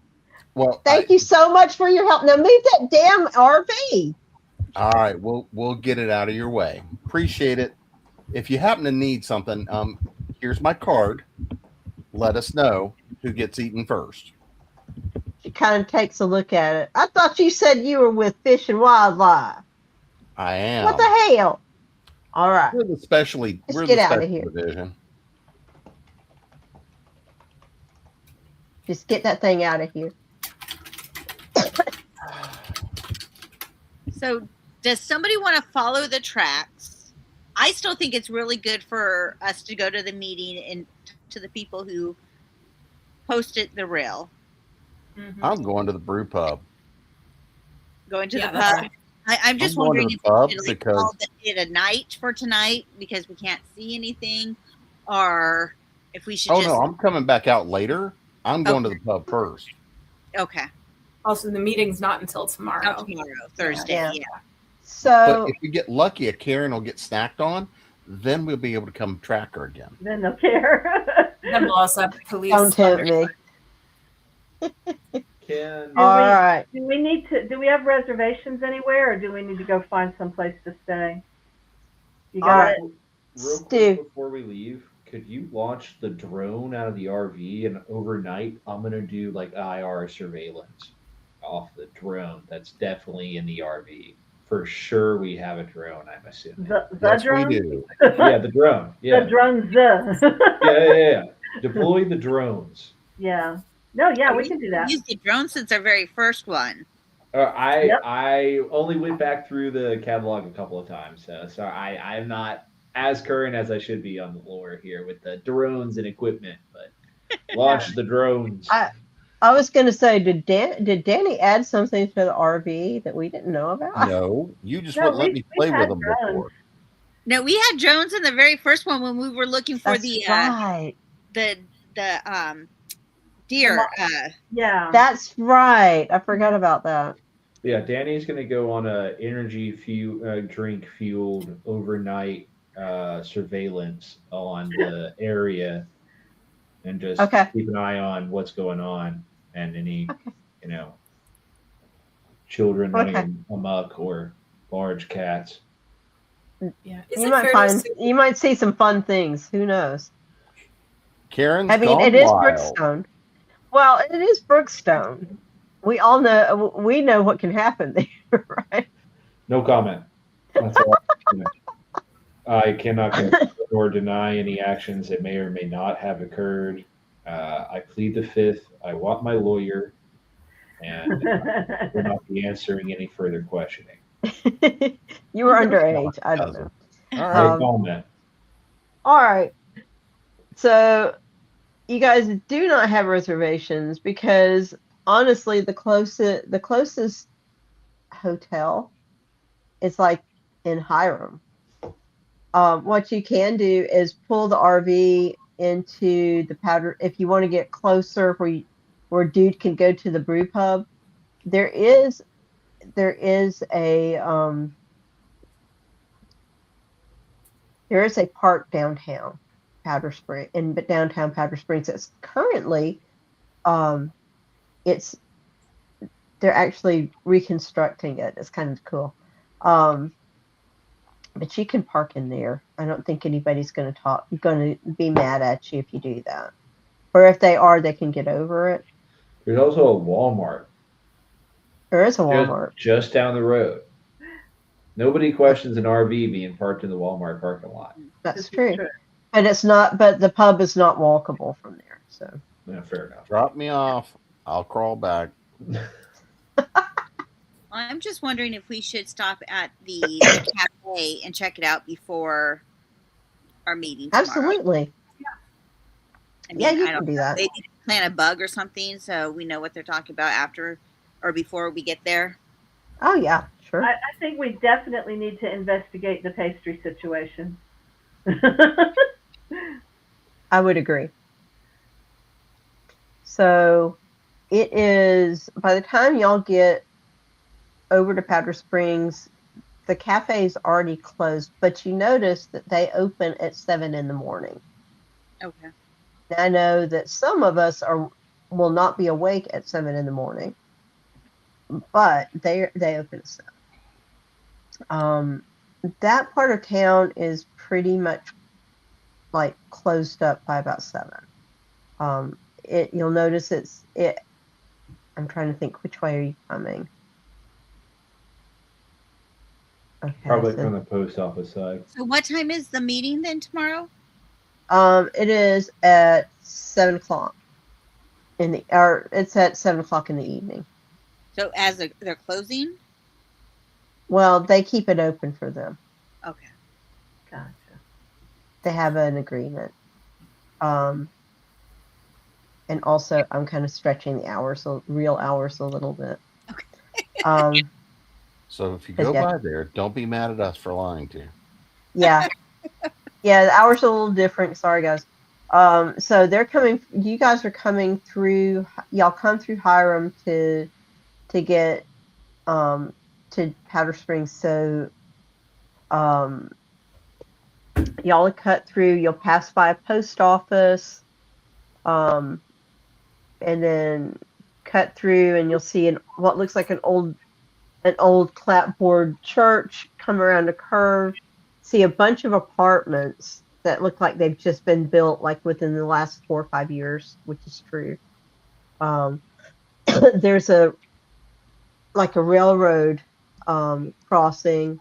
Well, thank you so much for your help. Now move that damn RV. All right, we'll get it out of your way. Appreciate it. If you happen to need something, here's my card. Let us know who gets eaten first. She kind of takes a look at it. I thought you said you were with Fish and Wildlife. I am. What the hell? All right. We're the specially. Just We're get the out of special here. division. Just get that thing out of here. So, does somebody want to follow the tracks? I still think it's really good for us to go to the meeting and to the people who posted the reel. Mhm. I'm going to the brew pub. Going to Yeah, the that's pub. fine. I'm just I'm going to wondering the if pub we should because- call it a night for tonight because we can't see anything, or if we should Oh just. no, I'm coming back out later. I'm going to the pub first. Okay. Also, the meeting's not until tomorrow. Not tomorrow, Thursday. Yeah. Yeah. So But if we get lucky, a Karen will get snacked on. Then we'll be able to come track her again. Then they'll care. Then we'll also have police. don't tempt me. Can All right. Do we need to? Do we have reservations anywhere, or do we need to go find some place to stay? You All got right. it. real Stu. quick before we leave, could you launch the drone out of the RV and overnight I'm gonna do like IR surveillance off the drone that's definitely in the RV. For sure we have a drone, I'm assuming. The Yes, drone. we do. Yeah, the drone. Yeah. The drones. Yeah. Deploy the drones. Yeah. No, yeah, we can do that. Used the drone since our very first one. Yep. I only went back through the catalog a couple of times, so I'm not as current as I should be on the lore here with the drones and equipment. But launch the drones. I was going to say, did Dany add something to the RV that we didn't know about? No, you just No, wouldn't let we- me we play had with them drones. before. No, we had drones in the very first one when we were looking for That's the right. deer. Yeah. That's right. I forgot about that. Yeah, Danny's gonna go on a energy drink fueled overnight surveillance on the area, and just Okay. keep an eye on what's going on and any children running amok or large cats. Yeah. Is You it might fair to find assume- you might see some fun things. Who knows? Karen's I mean, gone it is wild. Brookstone. Well, it is Brookstone. We all know. We know what can happen there, right? No comment. That's all. I cannot confirm or deny any actions that may or may not have occurred. I plead the fifth. I want my lawyer, and I will not be answering any further questioning. You were underage. I don't know. All No right. comment. All right. So, you guys do not have reservations because honestly, the closest hotel is like in Hiram. What you can do is pull the RV into the powder if you want to get closer where dude can go to the brew pub. There is a park downtown downtown Powder Springs that's currently they're actually reconstructing it. It's kind of cool. But you can park in there. I don't think anybody's going to be mad at you if you do that. Or if they are, they can get over it. There's also a Walmart There is a Walmart. just down the road. Nobody questions an RV being parked in the Walmart parking lot. That's true. And it's not, but the pub is not walkable from there. So Yeah, fair enough. Drop me off. I'll crawl back. I'm just wondering if we should stop at the cafe and check it out before our meeting tomorrow. absolutely. I mean, Yeah, you I can don't do know. that. Maybe plant a bug or something so we know what they're talking about after or before we get there. Oh yeah, sure. I think we definitely need to investigate the pastry situation. I would agree. So it is, by the time y'all get over to Powder Springs, the cafe's already closed, but you notice that they open at 7 in the morning. Okay. Now, I know that some of us will not be awake at 7 in the morning, but they open at 7. That part of town is pretty much like closed up by about 7. You'll notice I'm trying to think, which way are you coming? Okay. Probably so, from the post office side. So what time is the meeting then tomorrow? it is at 7 o'clock it's at 7 o'clock in the evening. So as they're closing? Well, they keep it open for them. Okay. Gotcha. They have an agreement. And also, I'm kind of stretching the real hours a little bit. Okay. So if you go by there, don't be mad at us for lying to you. Yeah. Yeah, the hours are a little different. Sorry, guys. So you guys are coming through, y'all come through Hiram to get to Powder Springs. So y'all will cut through, you'll pass by a post office, and then cut through, and you'll see what looks like an old clapboard church. Come around a curve, see a bunch of apartments that look like they've just been built like within the last 4 or 5 years, which is true. There's a railroad crossing,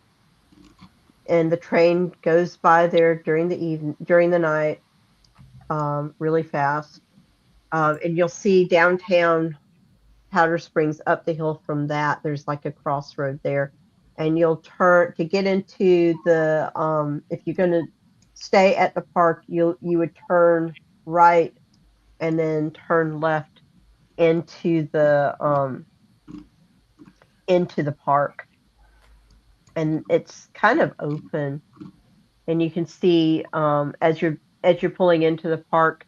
and the train goes by there during the night, really fast. And you'll see downtown Powder Springs up the hill from that. There's like a crossroad there, and you'll turn to get into the. If you're going to stay at the park, you would turn right and then turn left into the park, and it's kind of open, and you can see as you're pulling into the park,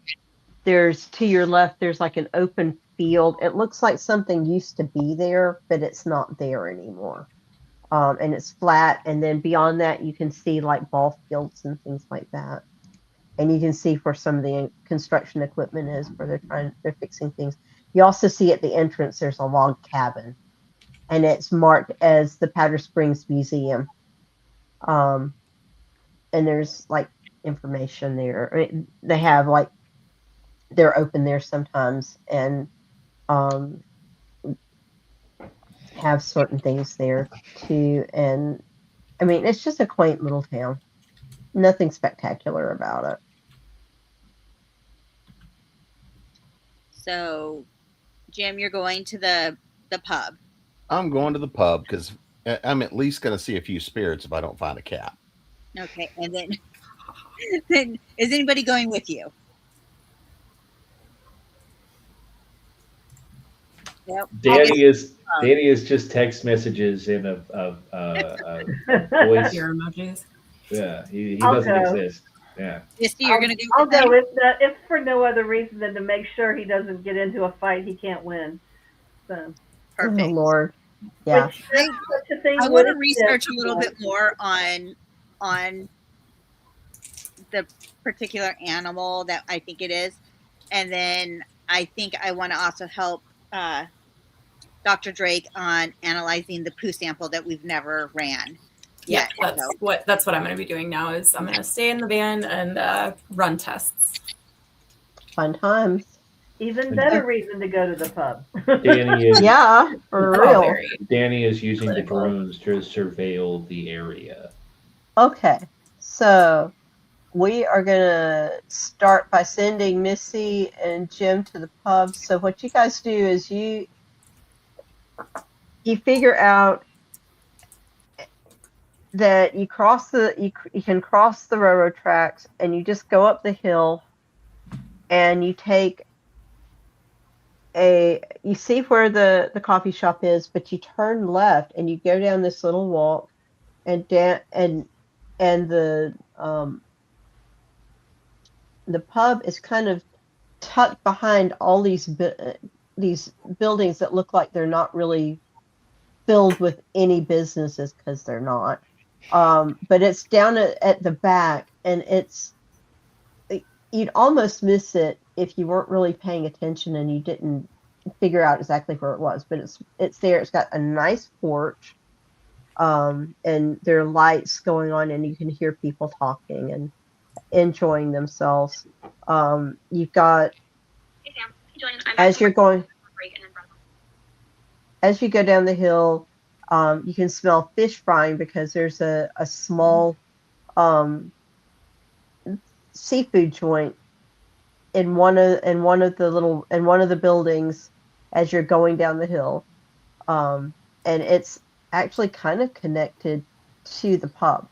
there's to your left there's like an open field. It looks like something used to be there, but it's not there anymore. And it's flat, and then beyond that you can see like ball fields and things like that, and you can see where some of the construction equipment is, where they're fixing things. You also see at the entrance there's a log cabin, and it's marked as the Powder Springs Museum. And there's like information there. I mean, they have like, they're open there sometimes, and have certain things there too. And I mean, it's just a quaint little town. Nothing spectacular about it. So, Jim, you're going to the pub. I'm going to the pub because I'm at least going to see a few spirits if I don't find a cat. Okay, and then is anybody going with you? Yep. Dany is just text messages in a voice. Your emojis. Yeah, he I'll doesn't go. exist. Yeah. Misty, you're going to go. I'll with them? go if for no other reason than to make sure he doesn't get into a fight he can't win. So. Perfect. Oh, Lord. Yeah. Which, such a thing I would want to research a exist, little but- bit more on the particular animal that I think it is, and then I think I want to also help Dr. Drake on analyzing the poo sample that we've never ran. Yeah, yet. that's what I'm going to be doing now. Is I'm going to stay in the van and run tests. Fun times. Even better reason to go to the pub. Dany is Yeah, for real. Dany is using the Critical. drones to surveil the area. Okay, so we are gonna start by sending Missy and Jim to the pub. So what you guys do is you figure out that you can cross the railroad tracks, and you just go up the hill, and you take you see where the coffee shop is, but you turn left and you go down this little walk, and the pub is kind of tucked behind all these buildings that look like they're not really filled with any businesses, because they're not. But it's down at the back, and you'd almost miss it if you weren't really paying attention and you didn't figure out exactly where it was. But it's there. It's got a nice porch, and there are lights going on, and you can hear people talking and enjoying themselves. You've got, as you go down the hill, You can smell fish frying because there's a small seafood joint in one of the buildings as you're going down the hill, and it's actually kind of connected to the pub.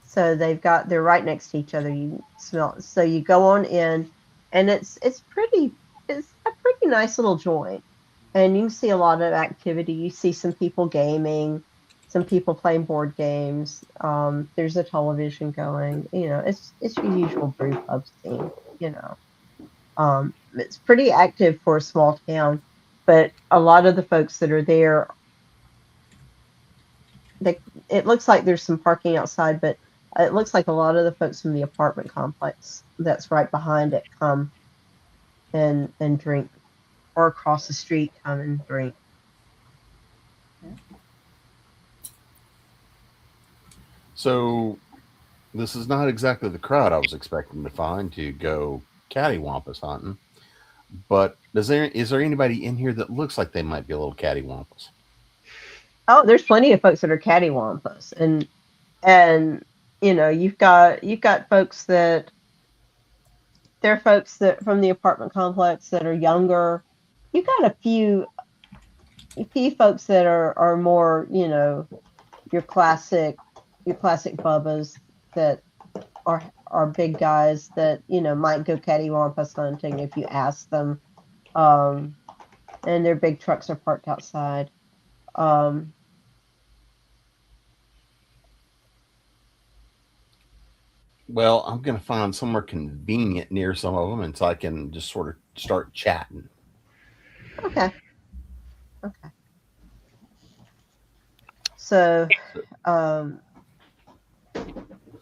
So they're right next to each other. You smell it. So you go on in, and it's a pretty nice little joint, and you can see a lot of activity. You see some people gaming, some people playing board games. There's a television going. It's your usual brew pub scene. It's pretty active for a small town, but a lot of the folks that are there, it looks like there's some parking outside, but it looks like a lot of the folks from the apartment complex that's right behind it come and drink, or across the street come and drink. So this is not exactly the crowd I was expecting to find to go cattywampus hunting. But is there anybody in here that looks like they might be a little cattywampus? Oh, there's plenty of folks that are cattywampus, and you've got folks that they're folks that from the apartment complex that are younger. You've got a few folks that are more, your classic bubbas that are big guys that might go cattywampus hunting if you ask them, and their big trucks are parked outside. Well, I'm going to find somewhere convenient near some of them, and so I can just sort of start chatting. Okay. So,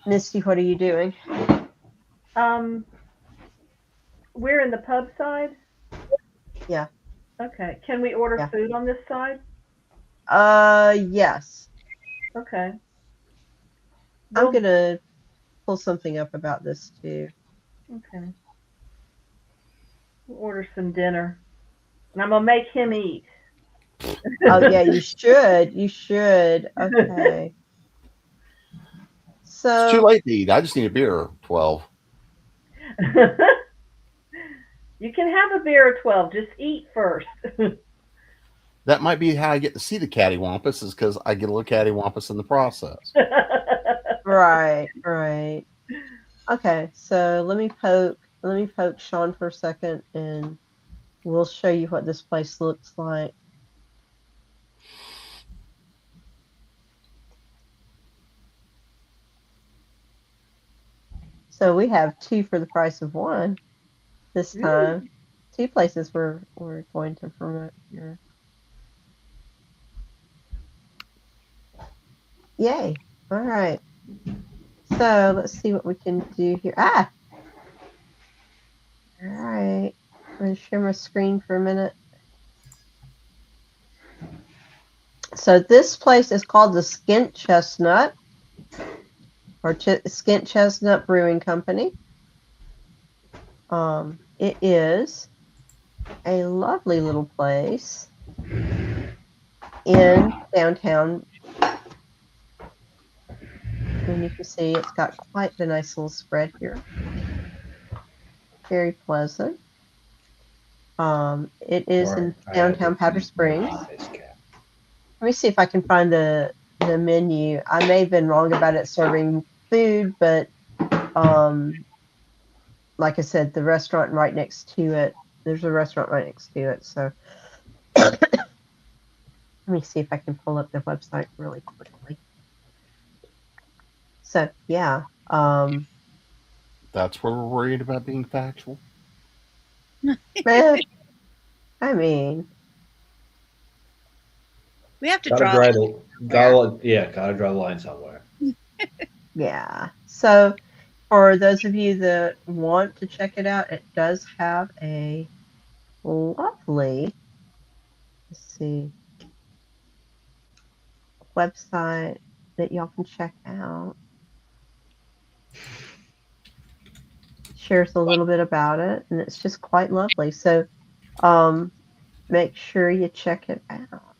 Misty, what are you doing? We're in the pub side? Yeah. Okay. Can we order food on this side? Yes. Okay. I'm going to pull something up about this too. Okay. We'll order some dinner. And I'm going to make him eat. Oh, yeah, you should. Okay. So It's too late to eat. I just need a beer. 12. You can have a beer at 12. Just eat first. That might be how I get to see the cattywampus, is because I get a little cattywampus in the process. Right. Okay, so let me poke Sean for a second, and we'll show you what this place looks like. So we have 2 for the price of 1 this time. 2 places we're going to promote here. Yay! All right. So let's see what we can do here. All right. I'm going to share my screen for a minute. So this place is called the Skint Chestnut, or Skint Chestnut Brewing Company. It is a lovely little place in downtown. And you can see it's got quite the nice little spread here. Very pleasant. It is in downtown Powder Springs. Let me see if I can find the menu. I may have been wrong about it serving food, but like I said, the restaurant right next to it, there's a restaurant right next to it. So let me see if I can pull up the website really quickly. So yeah. That's where we're worried about being factual. I mean, we have to gotta draw the line somewhere. Yeah. So for those of you that want to check it out, it does have a lovely, let's see, website that y'all can check out. Shares a little bit about it, and it's just quite lovely. So make sure you check it out.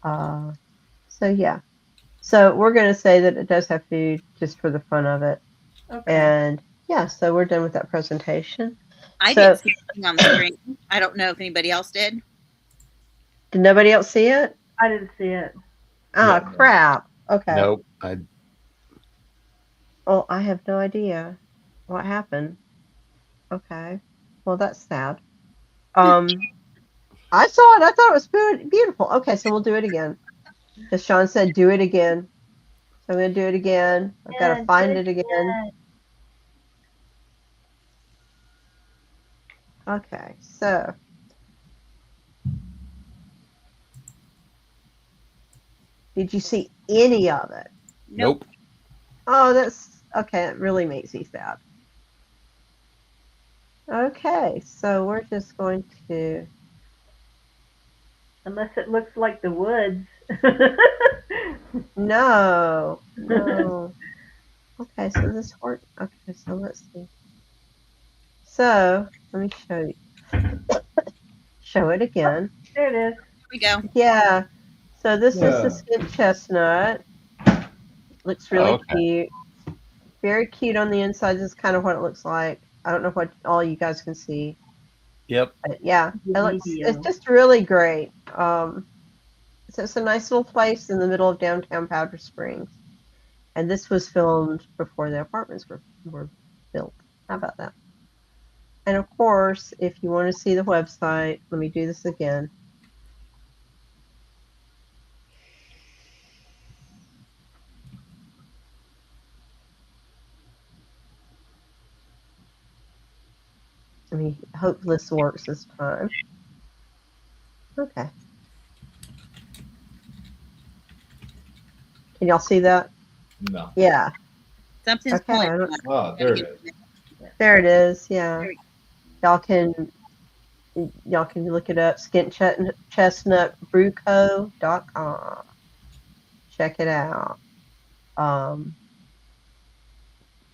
So yeah. So we're going to say that it does have food just for the fun of it. Okay. And yeah, so we're done with that presentation. I So- didn't see anything on the screen. I don't know if anybody else did. Did nobody else see it? I didn't see it. Oh, Yeah, no. crap. Okay. Nope. Oh, I have no idea what happened. Okay. Well, that's sad. I saw it. I thought it was beautiful. Okay, so we'll do it again. As Sean said, do it again. So I'm going to do it again. I've got to find it again. Okay, so. Did you see any of it? Nope. Oh, that's okay. It really makes me sad. Okay, so we're just going to. Unless it looks like the woods. No. Okay, so this worked. Okay, so let's see. So let me show you. Show it again. There it is. Here we go. Yeah. So this is the Yeah. skip chestnut. Looks really Okay. cute. Very cute on the inside. This is kind of what it looks like. I don't know what all you guys can see. Yep. But yeah, The it looks, video. it's just really great. So it's a nice little place in the middle of downtown Powder Springs. And this was filmed before the apartments were built. How about that? And of course, if you want to see the website, let me do this again. I mean, hope this works this time. Okay. Can y'all see that? No. Yeah. Something's Okay, pulling. I don't- Oh, there it is. There it is. Yeah. There we Y'all can look it up. SkintChestnutBrewCo.com. Check it out.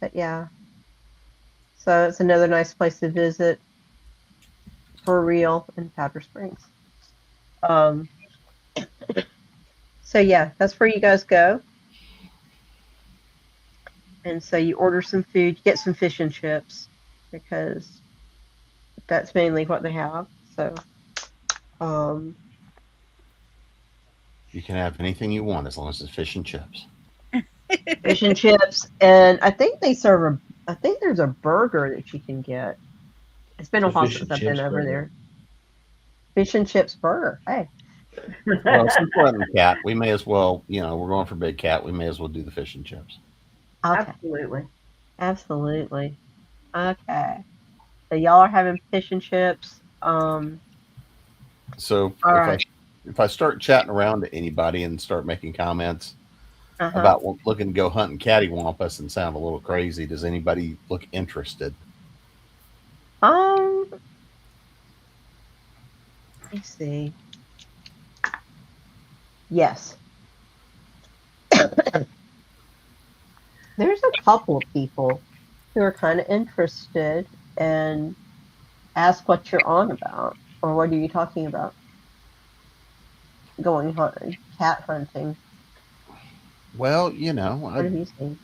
But yeah. So it's another nice place to visit for real in Powder Springs. So yeah, that's where you guys go. And so you order some food, you get some fish and chips because that's mainly what they have. So You can have anything you want as long as it's fish and chips. fish and chips, and I think they serve I think there's a burger that you can get. It's been a The while fish since and I've been chips over burger. there. Fish and chips burger. Hey. Well, since we're in the cat, we may as well, we're going for big cat. We may as well do the fish and chips. Okay. Absolutely. Absolutely. Okay. So y'all are having fish and chips. So All right. if I start chatting around to anybody and start making comments about looking to go hunting cattywampus and sound a little crazy, does anybody look interested? Let me see. Yes. There's a couple of people who are kind of interested and ask what you're on about, or what are you talking about? Going cat hunting. Well, What have you seen?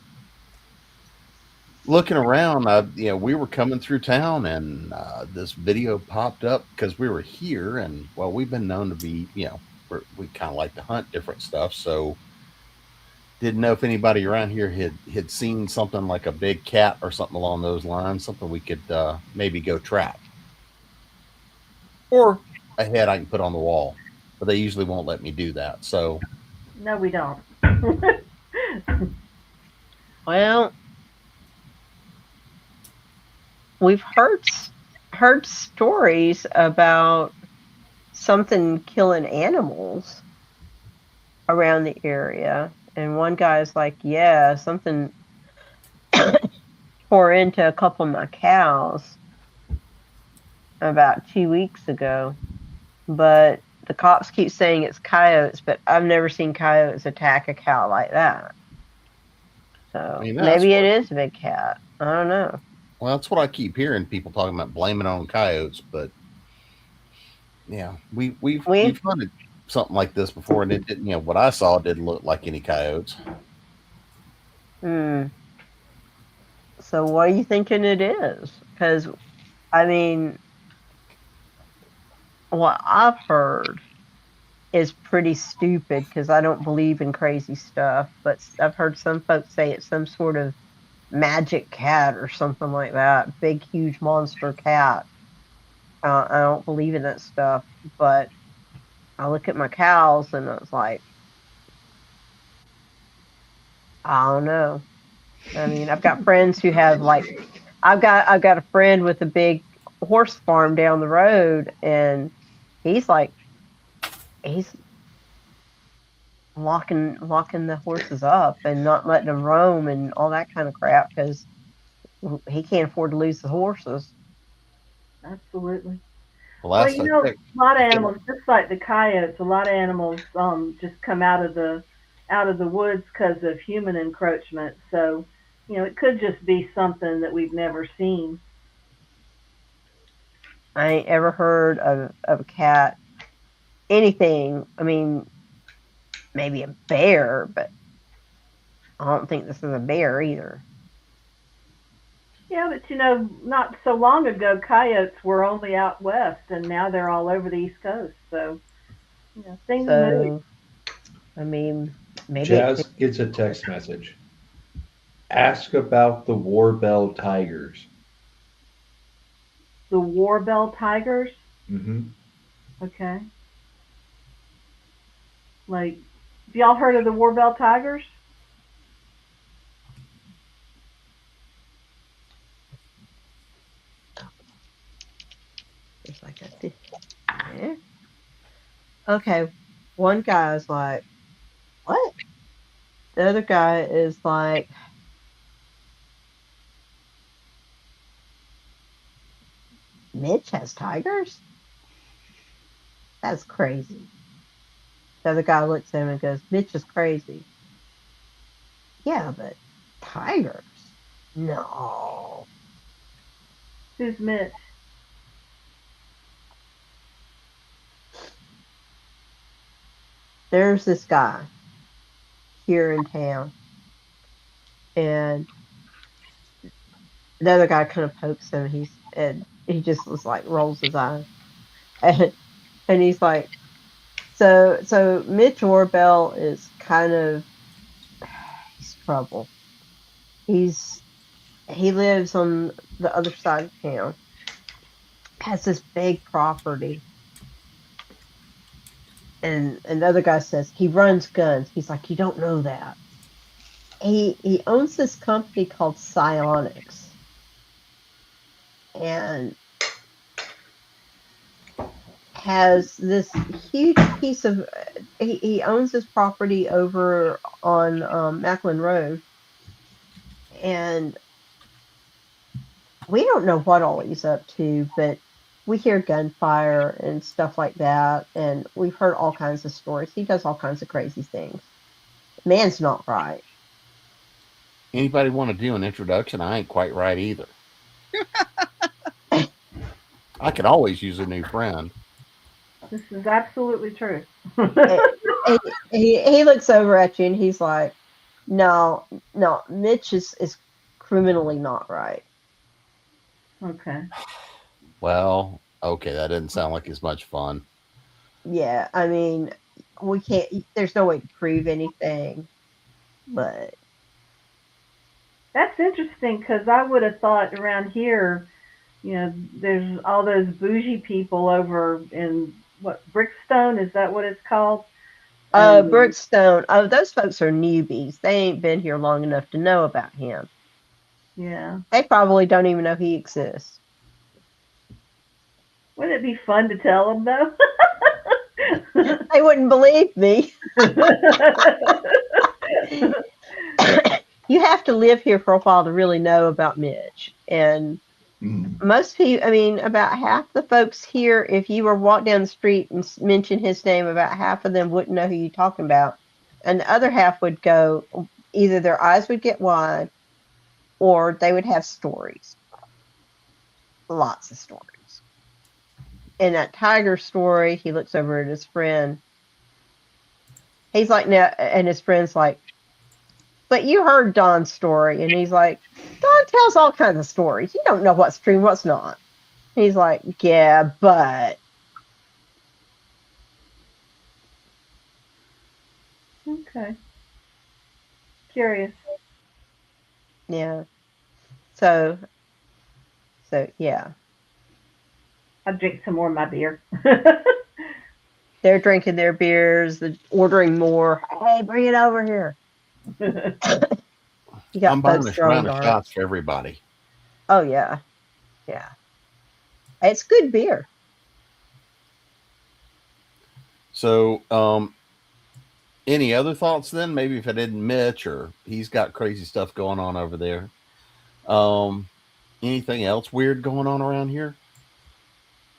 looking around, we were coming through town and this video popped up because we were here, and well, we've been known to be, we kind of like to hunt different stuff, so didn't know if anybody around here had seen something like a big cat or something along those lines, something we could maybe go trap, or a head I can put on the wall, but they usually won't let me do that. So No, we don't. Well, we've heard stories about something killing animals around the area, and one guy's like, yeah, something tore into a couple of my cows about 2 weeks ago, but the cops keep saying it's coyotes, but I've never seen coyotes attack a cow like that. So I mean, that's maybe it what- is a big cat. I don't know. well, that's what I keep hearing people talking about, blaming it on coyotes, but yeah, we've hunted something like this before, and it didn't. You know, what I saw didn't look like any coyotes. Hmm. So what are you thinking it is? Because, I mean, what I've heard is pretty stupid because I don't believe in crazy stuff, but I've heard some folks say it's some sort of magic cat or something like that. Big, huge monster cat. I don't believe in that stuff, but I look at my cows and it's like, I don't know. I mean, I've got friends who have like, I've got a friend with a big horse farm down the road, and he's like, he's locking the horses up and not letting them roam and all that kind of crap because he can't afford to lose the horses. Absolutely. Well, Well, last I a checked, lot of I think animals, just like the coyotes, a lot of animals just come out of the woods because of human encroachment. So, it could just be something that we've never seen. I ain't ever heard of a cat, anything. I mean, maybe a bear, but I don't think this is a bear either. Yeah, but not so long ago, coyotes were only out west, and now they're all over the East Coast. So, things move. So, I mean, maybe it Jazz could. gets a text message. Ask about the Warbell Tigers. The Warbell tigers. Mm-hmm. Okay. Like, have y'all heard of the Warbell tigers? It's like a, yeah. Okay. One guy is like, what? The other guy is like, Mitch has tigers? That's crazy. The other guy looks at him and goes, Mitch is crazy. Yeah, but tigers? No. Who's Mitch? There's this guy here in town, and the other guy kind of pokes him. And he just was like rolls his eyes, and he's like, so Mitch Orbell is kind of he's trouble. He lives on the other side of town, has this big property, and the other guy says he runs guns. He's like, you don't know that. He owns this company called Psionics, and has this huge piece of he owns this property over on Macklin Road, and we don't know what all he's up to, but we hear gunfire and stuff like that, and we've heard all kinds of stories. He does all kinds of crazy things. Man's not right. anybody want to do an introduction? I ain't quite right either. I could always use a new friend. This is absolutely true. He looks over at you and he's like, no, Mitch is criminally not right. Okay. Well, okay, that didn't sound like as much fun. Yeah, I mean, we can't, there's no way to prove anything, but That's interesting because I would have thought around here, there's all those bougie people over in Brickstone, is that what it's called? Brookstone, oh, those folks are newbies. They ain't been here long enough to know about him. Yeah. They probably don't even know he exists. Wouldn't it be fun to tell them though? They wouldn't believe me. You have to live here for a while to really know about Mitch. And most people, I mean, about half the folks here, if you were walk down the street and mention his name, about half of them wouldn't know who you're talking about. And the other half would go, either their eyes would get wide or they would have stories. Lots of stories. In that tiger story, he looks over at his friend He's like, no, and his friend's like, but you heard Don's story. And he's like, Don tells all kinds of stories. You don't know what's true and what's not. He's like, yeah, but. Okay. Curious. Yeah. So yeah. I'll drink some more of my beer. They're drinking their beers, they're ordering more. Hey, bring it over here. You got I'm buying folks a throwing round of darts. shots for everybody. Oh yeah. Yeah. It's good beer. So, any other thoughts then? Maybe if I didn't Mitch, or he's got crazy stuff going on over there. Anything else weird going on around here?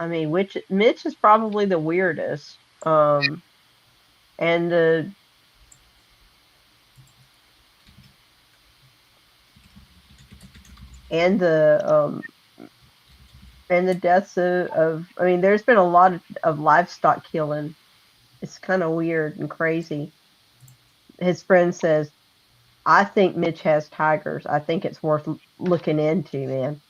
I mean, which Mitch is probably the weirdest. And the and the deaths of I mean, there's been a lot of livestock killing. It's kind of weird and crazy. His friend says, I think Mitch has tigers. I think it's worth looking into, man.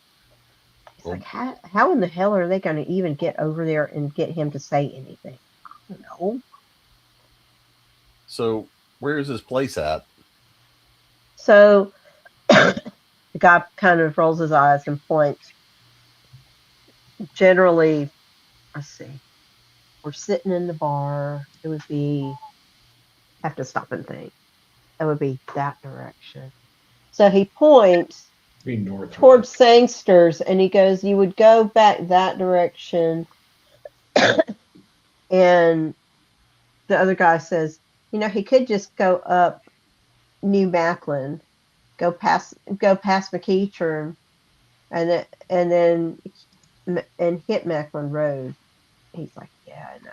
It's Well, like, how in the hell are they going to even get over there and get him to say anything? I don't know. so where is this place at? So the guy kind of rolls his eyes and points. Generally, let's see. We're sitting in the bar. It would be, have to stop and think. It would be that direction. So he points Be north. towards Sangsters and he goes, you would go back that direction. And the other guy says, he could just go up New Macklin, go past McEachern, and then hit Macklin Road. He's like, yeah, I know.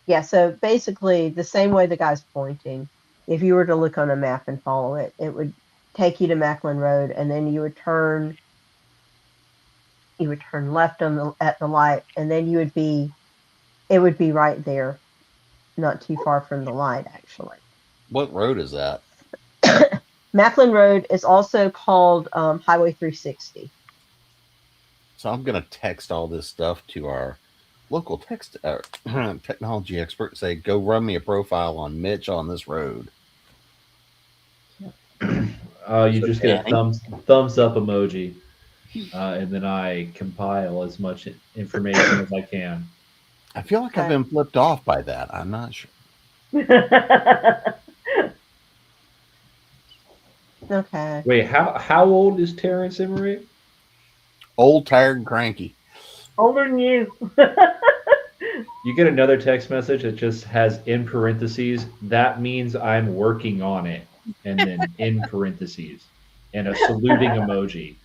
Yeah, so basically the same way the guy's pointing, if you were to look on a map and follow it, it would take you to Macklin Road, and then you would turn left at the light, and then it would be right there, not too far from the light, actually. What road is that? Macklin Road is also called Highway 360. So I'm going to text all this stuff to our local technology expert. Say, go run me a profile on Mitch on this road. You just get a thumbs up emoji, and then I compile as much information as I can. I feel like I've been flipped off by that. I'm not sure. Okay. Wait, how old is Terrence Emory? Old, tired, and cranky. Older than you. You get another text message that just has in parentheses, that means I'm working on it, and then in parentheses, and a saluting emoji.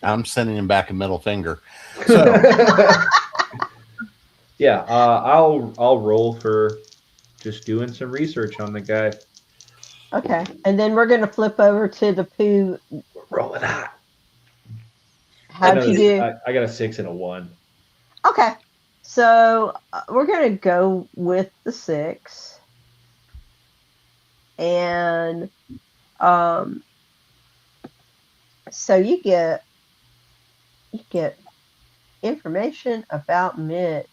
I'm sending him back a middle finger. So, yeah, I'll roll for just doing some research on the guy. Okay, and then we're gonna flip over to the poo. Roll it out. How'd you do? I got a 6 and a 1. Okay, so we're gonna go with the 6, and so you get information about Mitch.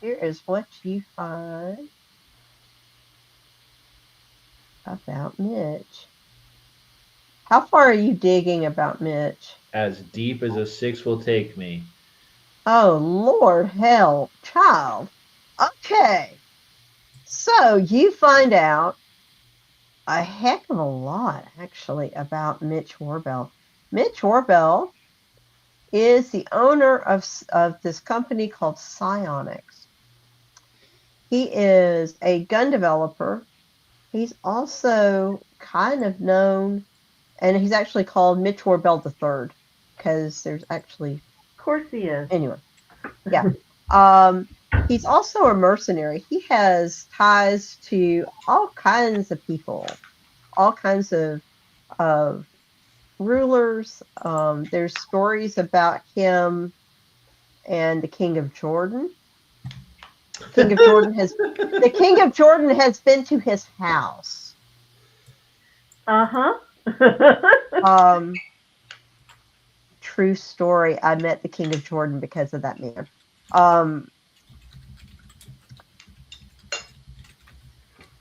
Here is what you find about Mitch. How far are you digging about Mitch? As deep as a 6 will take me. Oh, Lord help, child. Okay. So you find out a heck of a lot, actually, about Mitch Warbell. Mitch Warbell is the owner of this company called Psionics. He is a gun developer. He's also kind of known, and he's actually called Mitch Warbell III, because there's actually... Of course he is. Anyway, yeah. He's also a mercenary. He has ties to all kinds of people, all kinds of rulers. There's stories about him and the King of Jordan. King of Jordan has the King of Jordan has been to his house. Uh-huh. True story. I met the King of Jordan because of that man.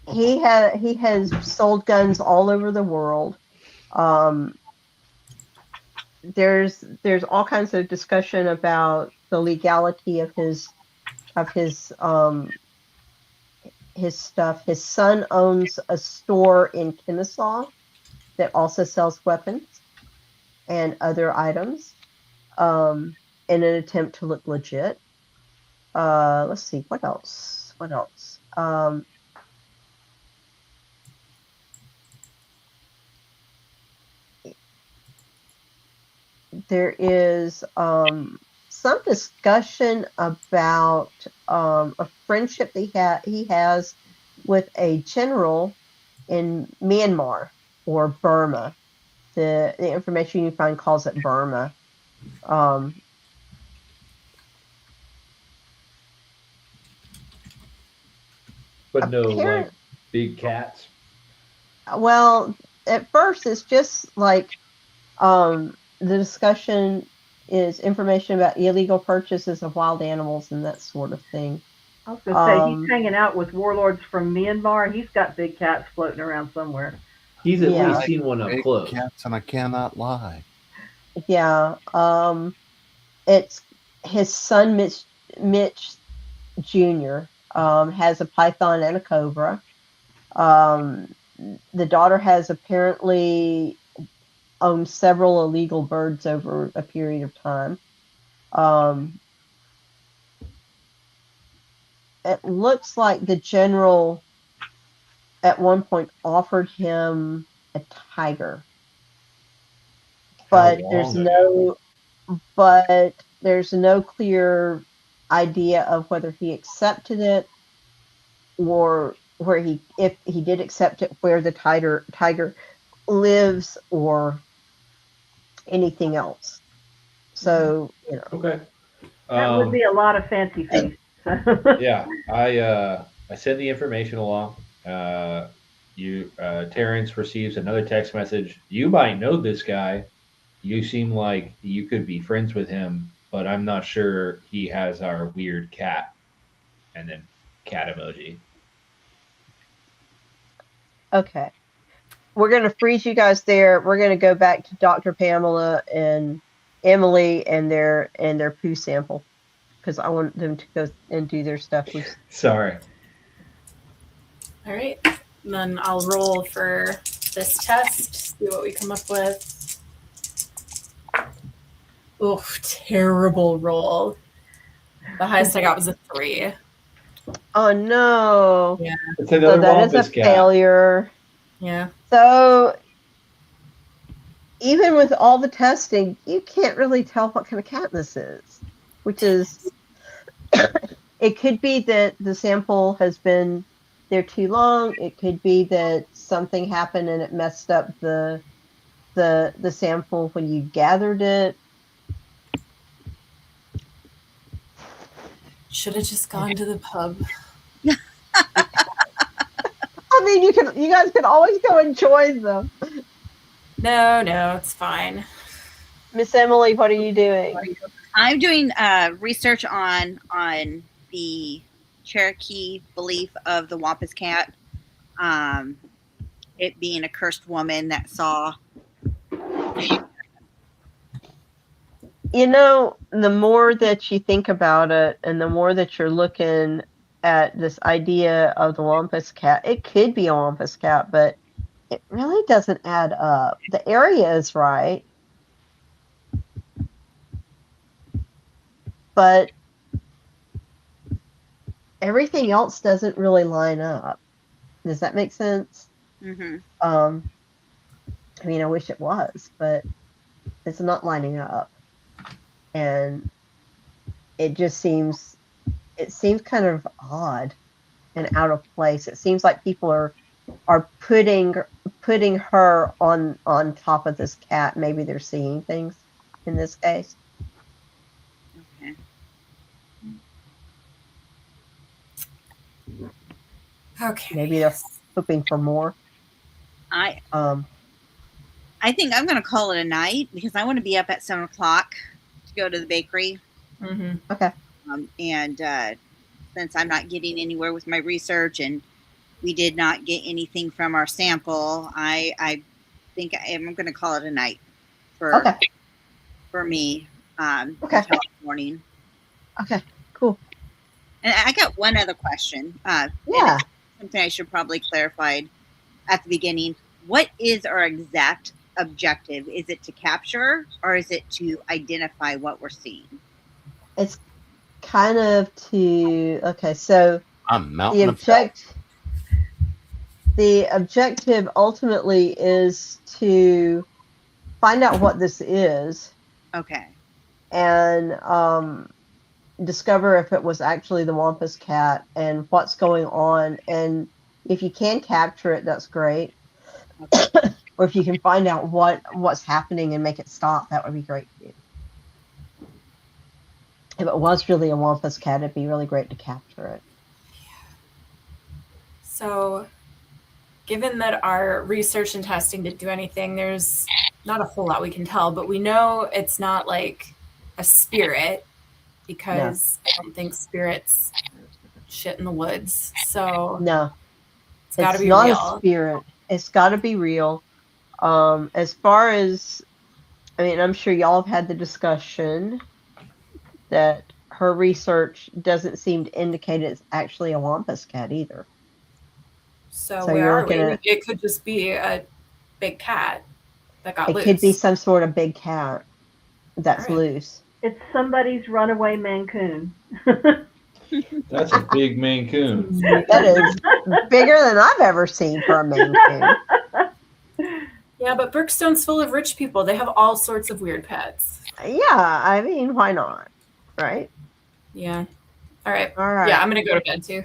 He has sold guns all over the world. There's all kinds of discussion about the legality of his stuff. His son owns a store in Kennesaw that also sells weapons and other items in an attempt to look legit. Let's see, what else? There is some discussion about a friendship that he has with a general in Myanmar or Burma. The information you find calls it Burma. But no, like big cats. Well, at first it's just like the discussion is information about illegal purchases of wild animals and that sort of thing. I was going to say, he's hanging out with warlords from Myanmar. He's got big cats floating around somewhere. He's at least seen one up Big close. Cats, and I cannot lie. Yeah. It's his son, Mitch Jr., has a python and a cobra. The daughter has apparently owned several illegal birds over a period of time. It looks like the general at one point offered him a tiger, but there's no clear idea of whether he accepted it or if he did accept it, where the tiger lives or anything else. So, Okay. That would be a lot of fancy feast. Yeah, I send the information along. Terrence receives another text message. You might know this guy. You seem like you could be friends with him, but I'm not sure he has our weird cat. And then cat emoji. Okay. We're going to freeze you guys there. We're going to go back to Dr. Pamela and Emily and their poo sample, because I want them to go and do their stuff. Sorry. All right. Then I'll roll for this test, see what we come up with. Oof, terrible roll. The highest I got was a 3. Oh, no. Yeah. So that is a failure. Yeah. So even with all the testing, you can't really tell what kind of cat this is, which is, it could be that the sample has been there too long. It could be that something happened and it messed up the sample when you gathered it. Should have just gone to the pub. I mean, you guys can always go enjoy them. No, it's fine. Miss Emily, what are you doing? I'm doing research on the Cherokee belief of the Wampus cat, it being a cursed woman that saw. The more that you think about it and the more that you're looking at this idea of the Wampus cat, it could be a Wampus cat, but it really doesn't add up. The area is right, but everything else doesn't really line up. Does that make sense? Mm-hmm. I mean, I wish it was, but it's not lining up. And it just seems kind of odd and out of place. It seems like people are putting her on top of this cat. Maybe they're seeing things in this case. Okay. Okay. Maybe they're hoping for more. I Um, think I'm going to call it a night because I want to be up at 7 o'clock to go to the bakery. Mm-hmm. okay. And since I'm not getting anywhere with my research and we did not get anything from our sample, I think I'm going to call it a night for me until the morning. Okay. Cool. And I got one other question. Yeah. And it's something I should probably clarify at the beginning. What is our exact objective? Is it to capture or is it to identify what we're seeing? It's kind of to so the objective ultimately is to find out what this is. Okay. And discover if it was actually the Wampus cat and what's going on. And if you can capture it, that's great. Okay. Or if you can find out what's happening and make it stop, that would be great too. If it was really a Wampus cat, it'd be really great to capture it. So, given that our research and testing didn't do anything, there's not a whole lot we can tell, but we know it's not like a spirit because I don't think spirits shit in the woods. So no, it's got to be not real. a spirit. It's got to be real. As far as, I mean, I'm sure y'all have had the discussion that her research doesn't seem to indicate it's actually a Wampus cat either. So where are we? It could just be a big cat that got loose. It could be some sort of big cat that's loose. It's somebody's runaway Mancoon. That's a big Maine Coon. That is bigger than I've ever seen for a Maine Coon. Yeah, but Brookstone's full of rich people. They have all sorts of weird pets. Yeah, I mean, why not? Right? Yeah. All right. Yeah, I'm going to go to bed too.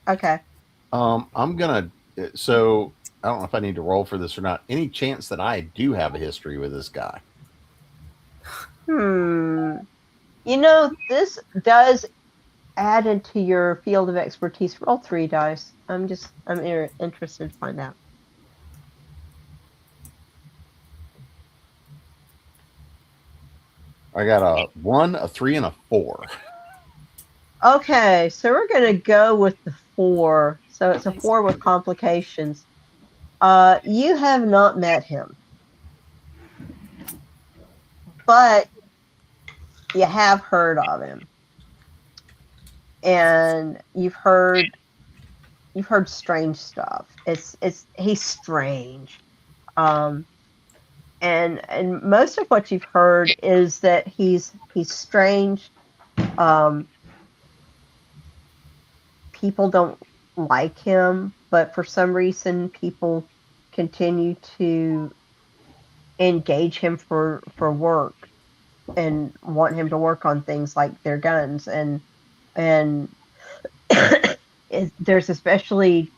Okay. I'm going to, so I don't know if I need to roll for this or not. Any chance that I do have a history with this guy? You know, this does add into your field of expertise. Roll 3 dice. I'm interested to find out. I got a 1, a 3, and a 4. Okay, so we're going to go with the 4. So it's a 4 with complications. You have not met him. But you have heard of him. And you've heard strange stuff. He's strange. And most of what you've heard is that he's strange. People don't like him, but for some reason people continue to engage him for work and want him to work on things like their guns and there's especially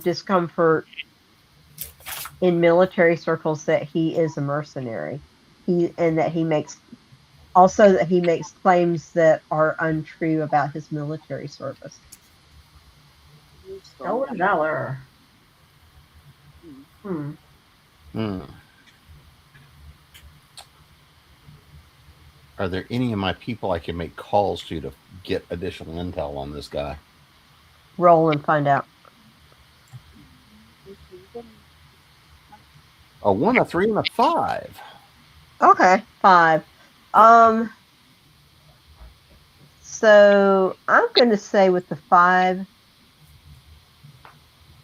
discomfort in military circles that he is a mercenary. He makes claims that are untrue about his military service. Stolen valor. Are there any of my people I can make calls to get additional intel on this guy? Roll and find out. A 1, a 3, and a 5. Okay, 5. So I'm going to say with the 5,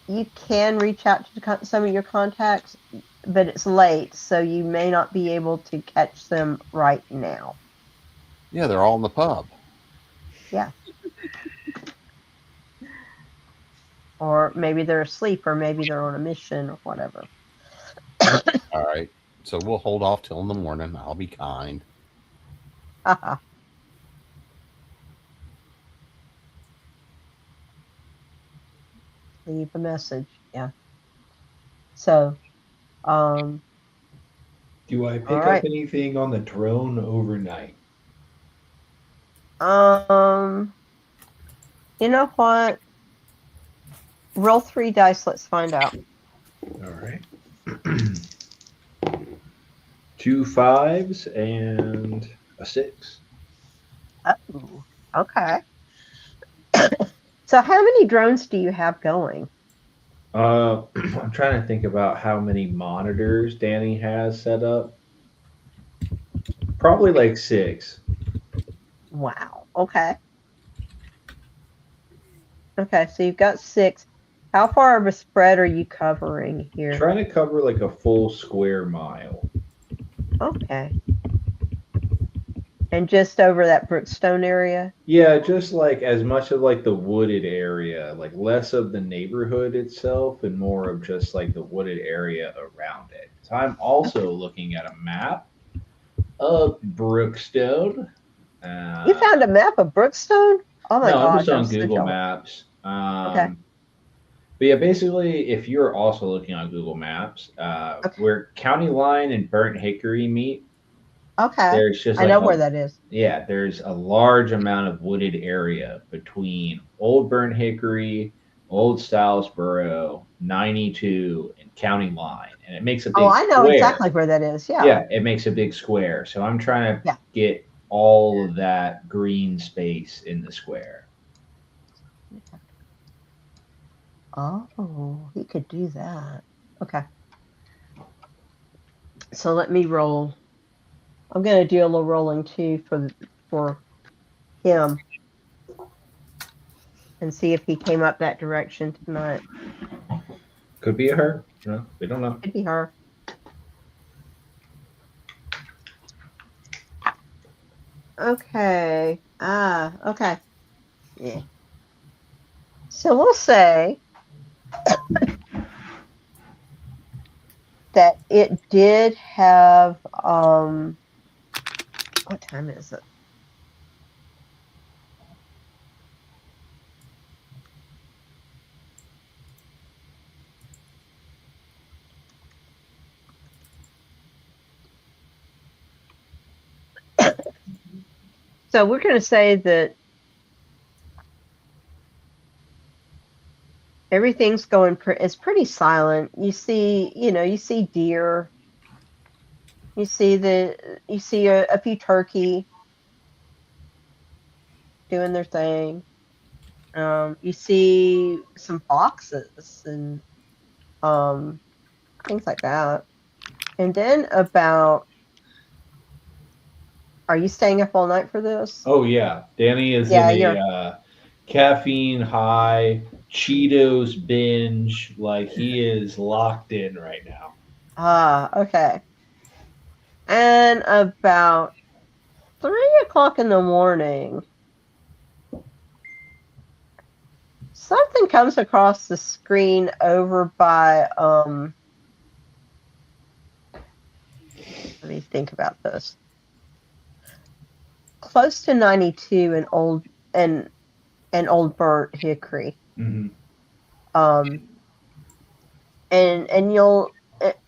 you can reach out to some of your contacts, but it's late, so you may not be able to catch them right now. Yeah, they're all in the pub. Yeah. Or maybe they're asleep, or maybe they're on a mission, or whatever. All right. So we'll hold off till in the morning. I'll be kind. Haha. Leave a message. Yeah. So, do I pick up anything on the drone overnight? You know what? Roll 3 dice. Let's find out. All right. 2 5s and a 6. Oh, okay. So how many drones do you have going? I'm trying to think about how many monitors Dany has set up. Probably like 6. Wow. Okay. Okay, so you've got 6. How far of a spread are you covering here? Trying to cover like a full square mile. Okay. And just over that Brookstone area? Yeah, just like as much of like the wooded area, like less of the neighborhood itself and more of just like the wooded area around it. So I'm also looking at a map of Brookstone. You found a map of Brookstone? Oh my No, I'm gosh, just on I'm so Google jealous. Maps. Okay. But yeah, basically, if you're also looking on Google Maps, Okay. where County Line and Burnt Hickory meet, Okay. there's just I like know where that is. Yeah, there's a large amount of wooded area between Old Burnt Hickory, Old Stylesboro, 92, and County Line, and it makes a big Oh, I know square. exactly where that is. Yeah. Yeah, it makes a big square. So I'm trying to get all of that green space in the square. Oh, he could do that. Okay. So let me roll. I'm going to do a little rolling too for him and see if he came up that direction tonight. Could be a her. No, we don't know. Could be her. Okay. Okay. Yeah. So we'll say that it did have, what time is it? So we're going to say that everything's going, it's pretty silent. You see, you see deer. You see a few turkey doing their thing. You see some foxes and things like that. And then are you staying up all night for this? Oh yeah, Dany is in a caffeine high, Cheetos binge. Like he is locked in right now. Okay. And about 3:00 in the morning, something comes across the screen over by let me think about this. Close to 92 and Old Burnt Hickory. Mm-hmm. And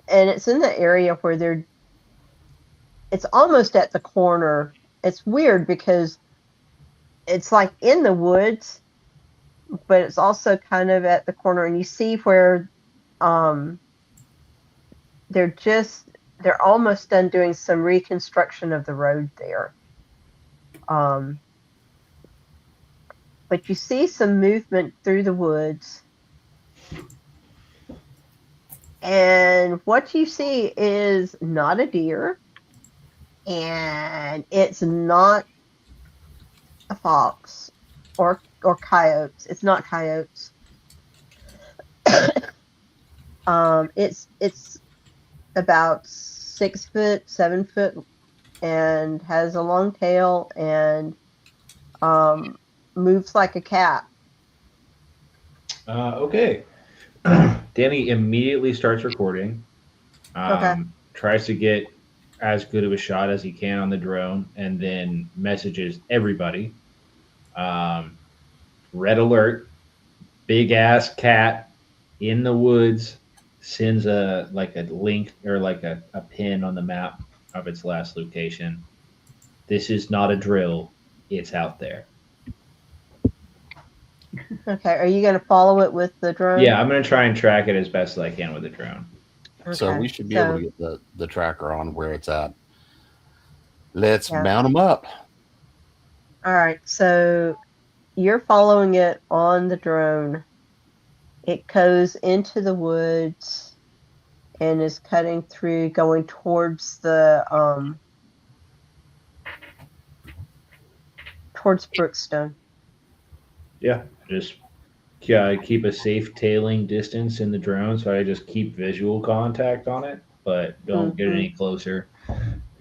it's in the area where it's almost at the corner. It's weird because it's like in the woods, but it's also kind of at the corner, and you see where they're almost done doing some reconstruction of the road there. But you see some movement through the woods, and what you see is not a deer, and it's not a fox or coyotes. It's not coyotes. It's about 6 foot, 7 foot, and has a long tail and moves like a cat. Okay. Dany immediately starts recording. Tries to get as good of a shot as he can on the drone, and then messages everybody. Red alert, big ass cat in the woods. Sends a link or like a pin on the map of its last location. This is not a drill. It's out there. Okay, are you going to follow it with the drone? Yeah, I'm gonna try and track it as best as I can with the drone. So Okay, we should be able to get the tracker on where it's at. Let's Yeah. mount them up. All right, so you're following it on the drone. It goes into the woods and is cutting through, going towards the towards Brookstone. Yeah, just keep a safe tailing distance in the drone, so I just keep visual contact on it, but don't get any closer.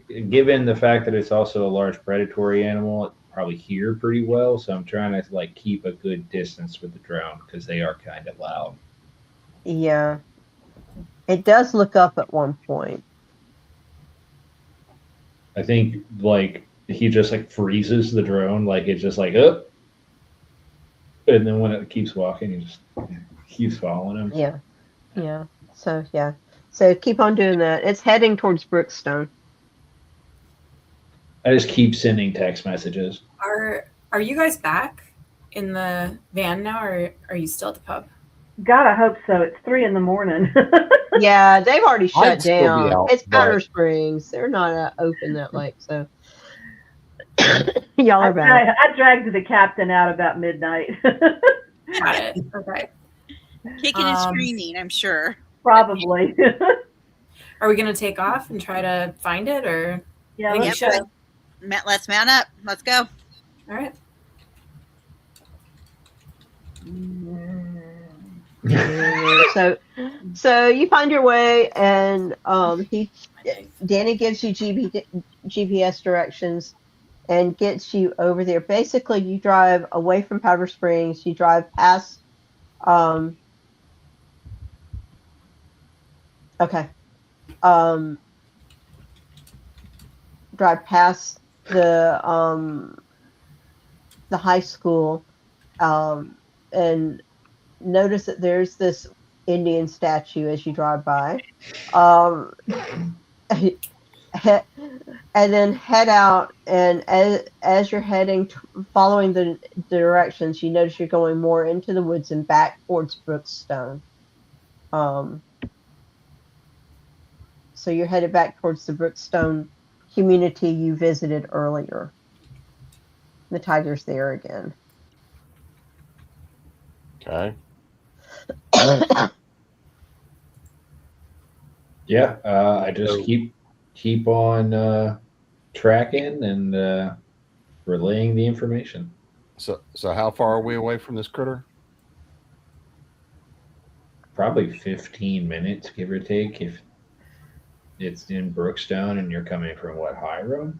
Given the fact that it's also a large predatory animal, it can probably hear pretty well, so I'm trying to like keep a good distance with the drone because they are kind of loud. Yeah. It does look up at one point. I think like he just like freezes the drone, like it's just like up, and then when it keeps walking, he just keeps following him. Yeah. Yeah. So keep on doing that. It's heading towards Brookstone. I just keep sending text messages. Are you guys back in the van now, or are you still at the pub? God, I hope so. It's 3 a.m. Yeah, they've already shut I'd still be down. out, It's Powder but- Springs. They're not open that late, so y'all are back. I dragged the captain out about midnight. Got it. Okay. Kicking and screaming, I'm sure. Probably. Are we gonna take off and try to find it, or? Yeah, I think let's you should. go. Let's mount up. Let's go. All right. So you find your way, and Dany gives you GPS directions and gets you over there. Basically, you drive away from Powder Springs. You drive past. Drive past the high school, and notice that there's this Indian statue as you drive by, and then head out. And as you're heading, following the directions, you notice you're going more into the woods and back towards Brookstone. So you're headed back towards the Brookstone community you visited earlier. The tiger's there again. Okay. Yeah, I just keep on tracking and relaying the information. So how far are we away from this critter? Probably 15 minutes, give or take, if it's in Brookstone and you're coming from what, Hiram?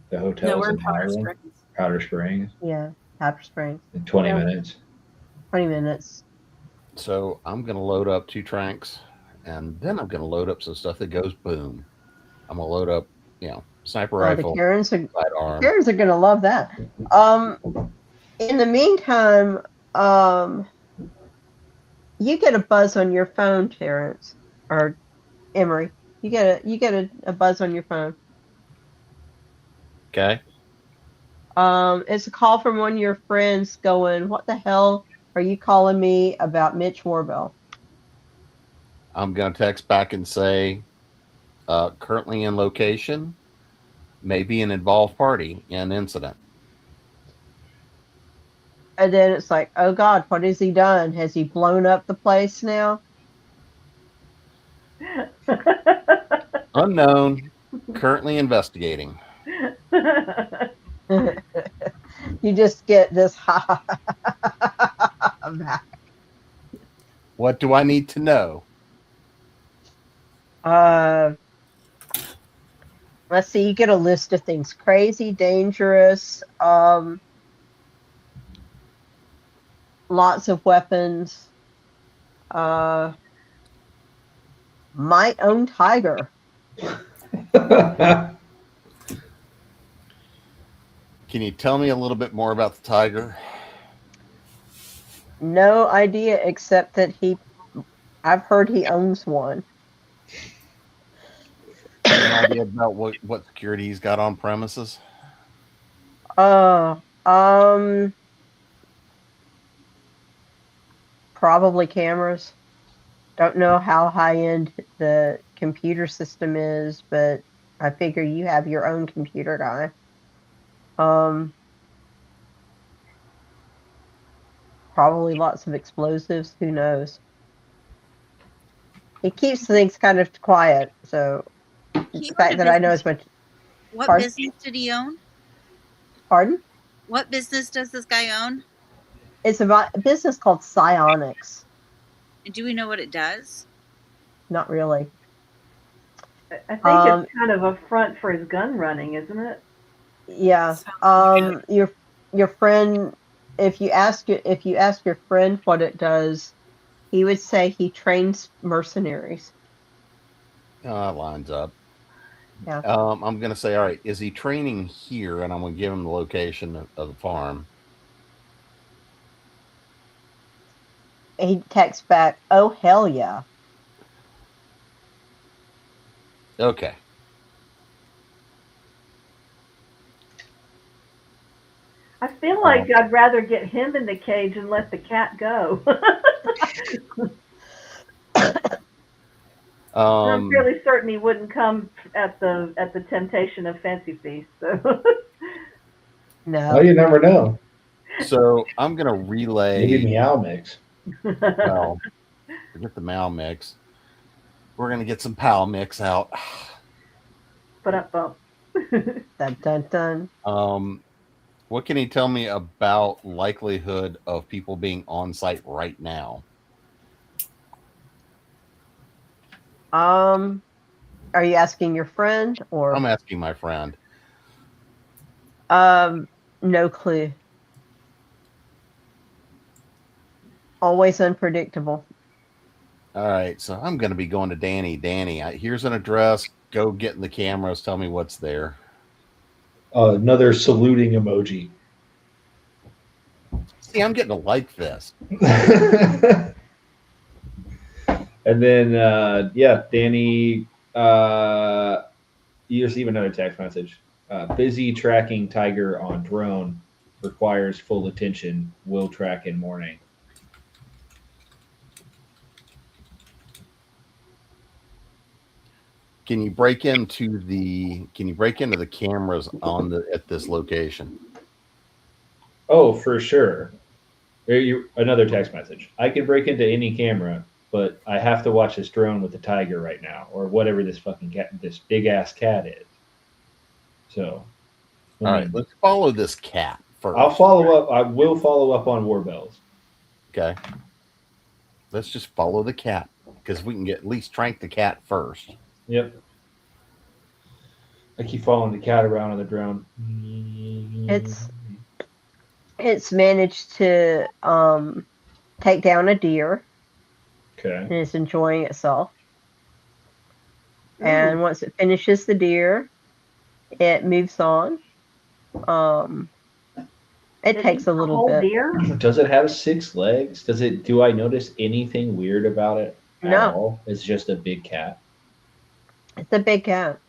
The hotel's we're in in Powder Hiram? Springs. Powder Springs. Yeah, Powder Springs. In 20 Yeah. minutes. 20 minutes. So I'm going to load up 2 tranks, and then I'm going to load up some stuff that goes boom. I'm going to load up, sniper rifle, The Karens sidearm. are going to love that. In the meantime, you get a buzz on your phone, Terrence, or Emory. You get a buzz on your phone. Okay. It's a call from one of your friends going, "What the hell are you calling me about Mitch Warbell?" I'm going to text back and say, currently in location, maybe an involved party in incident. And then it's like, oh God, what has he done? Has he blown up the place now? Unknown, currently investigating. You just get this back. What do I need to know? Let's see, you get a list of things. Crazy, dangerous, lots of weapons, might own tiger. Can you tell me a little bit more about the tiger? No idea, except that I've heard he owns one. Any idea about what security he's got on premises? Probably cameras. Don't know how high-end the computer system is, but I figure you have your own computer guy. Probably lots of explosives. Who knows? He keeps things kind of quiet, so He the owned fact a that I know business. as much. What Pardon? business did he own? Pardon? What business does this guy own? It's a business called Psionics. And do we know what it does? Not really. I think it's kind of a front for his gun running, isn't it? Yeah. Your friend. If you ask your friend what it does, he would say he trains mercenaries. Lines up. Yeah. I'm going to say, all right, is he training here? And I'm going to give him the location of the farm. He texts back, "Oh hell yeah." Okay. I feel like I'd rather get him in the cage and let the cat go. I'm fairly certain he wouldn't come at the temptation of Fancy Feast. So. No. Oh, you never know. So I'm going to relay. Maybe Meow Mix. Well, forget the Mal mix. We're going to get some Pal mix out. But up bump. Dun dun dun. What can he tell me about likelihood of people being on site right now? Are you asking your friend or? I'm asking my friend. No clue. Always unpredictable. All right, so I'm going to be going to Dany. Dany, here's an address. Go get in the cameras. Tell me what's there. Another saluting emoji. See, I'm getting to like this. And then, Dany, you receive another text message. Busy tracking tiger on drone. Requires full attention. Will track in morning. Can you break into the cameras at this location? Oh, for sure. Another text message. I can break into any camera, but I have to watch this drone with the tiger right now, or whatever this fucking cat, this big ass cat is. So, all right, let's follow this cat first. I'll follow up. I will follow up on Warbells. Okay. Let's just follow the cat because we can at least trank the cat first. Yep. I keep following the cat around on the drone. It's managed to take down a deer. Okay. And it's enjoying itself. And once it finishes the deer, it moves on. It takes a little bit. Deer? Does it have 6 legs? Do I notice anything weird about it at all? It's just a big cat. It's a big cat.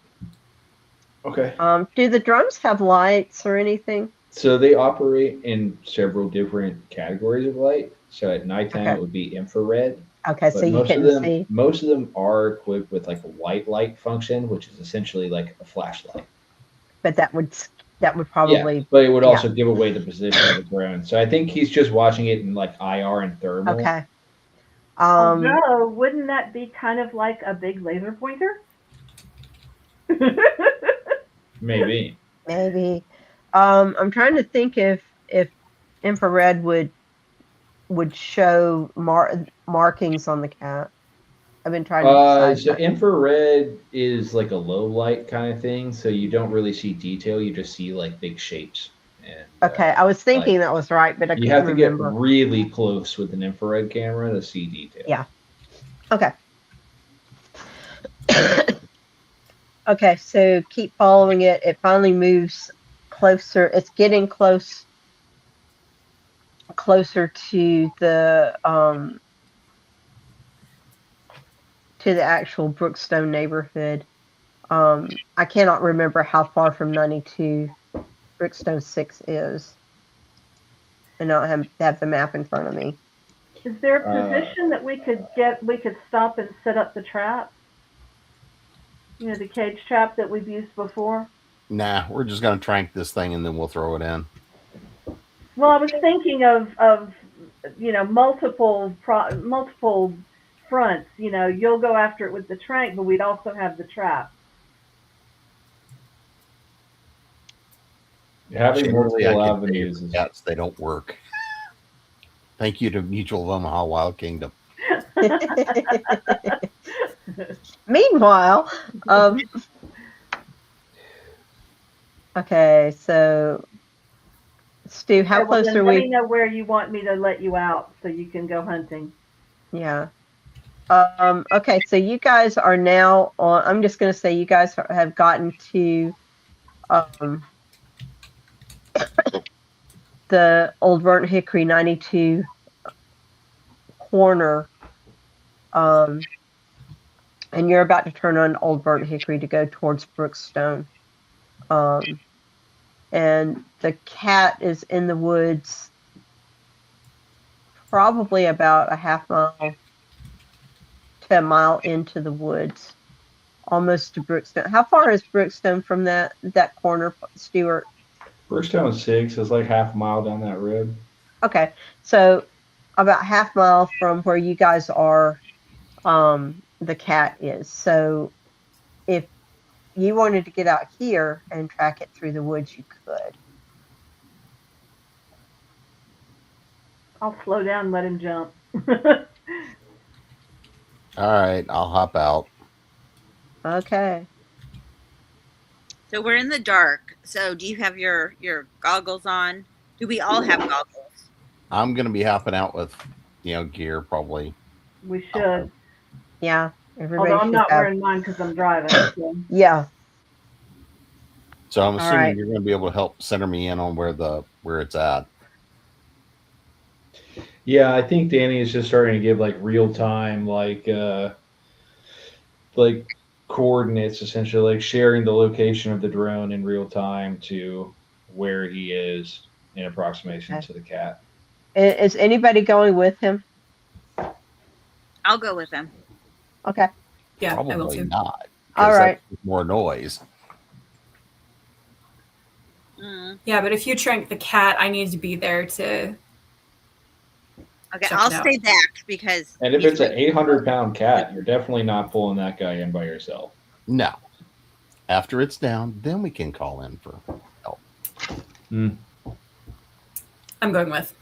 Okay. Do the drums have lights or anything? So they operate in several different categories of light. So at nighttime it would be infrared. Okay, so you can see. Most of them are equipped with like a white light function, which is essentially like a flashlight. But that would probably. Yeah, but it would also give away the position of the ground. So I think he's just watching it in like IR and thermal. Okay. No, wouldn't that be kind of like a big laser pointer? Maybe. I'm trying to think if infrared would show markings on the cat. I've been trying to decide. So infrared is like a low light kind of thing, so you don't really see detail. You just see like big shapes. And, okay, I was thinking that was right, but I can't remember. You have to get really close with an infrared camera to see detail. Yeah. Okay. Okay, so keep following it. It finally moves closer. It's getting closer to the actual Brookstone neighborhood. I cannot remember how far from 92 Brookstone 6 is. And I don't have the map in front of me. Is there a position that we could stop and set up the trap? You know, the cage trap that we've used before? Nah, we're just going to trank this thing and then we'll throw it in. Well, I was thinking of you know, multiple fronts. You know, you'll go after it with the trank, but we'd also have the trap. Having Generally, multiple I can avenues say is cats, they don't work. Thank you to Mutual of Omaha Wild Kingdom. Meanwhile, okay, so Stu, how Okay, well, close then are let me we? know where you want me to let you out so you can go hunting. Yeah. Okay, so you guys are now on. I'm just going to say you guys have gotten to the Old Burnt Hickory 92 corner, and you're about to turn on Old Burnt Hickory to go towards Brookstone. And the cat is in the woods, probably about a half mile to a mile into the woods, almost to Brookstone. How far is Brookstone from that corner, Stuart? Brookstone 6 is like half a mile down that road. Okay, so about half mile from where you guys are, the cat is. So if you wanted to get out here and track it through the woods, you could. I'll slow down and let him jump. All right, I'll hop out. Okay. So we're in the dark. So do you have your goggles on? Do we all have goggles? I'm going to be hopping out with, gear probably. We should. Yeah. Everybody Although I'm should not have. wearing mine because I'm driving. So. Yeah. So I'm All assuming right. you're going to be able to help center me in on where it's at. Yeah, I think Dany is just starting to give like real time, like coordinates, essentially, like sharing the location of the drone in real time to where he is in approximation Okay. to the cat. Is anybody going with him? I'll go with them. Okay. Yeah, I will Probably too. not. All right. That's more noise. Yeah, but if you trank the cat, I need to be there to. Okay, check I'll it out. stay back because. And if it's an 800-pound cat, you're definitely not pulling that guy in by yourself. No. After it's down, then we can call in for help. I'm going with.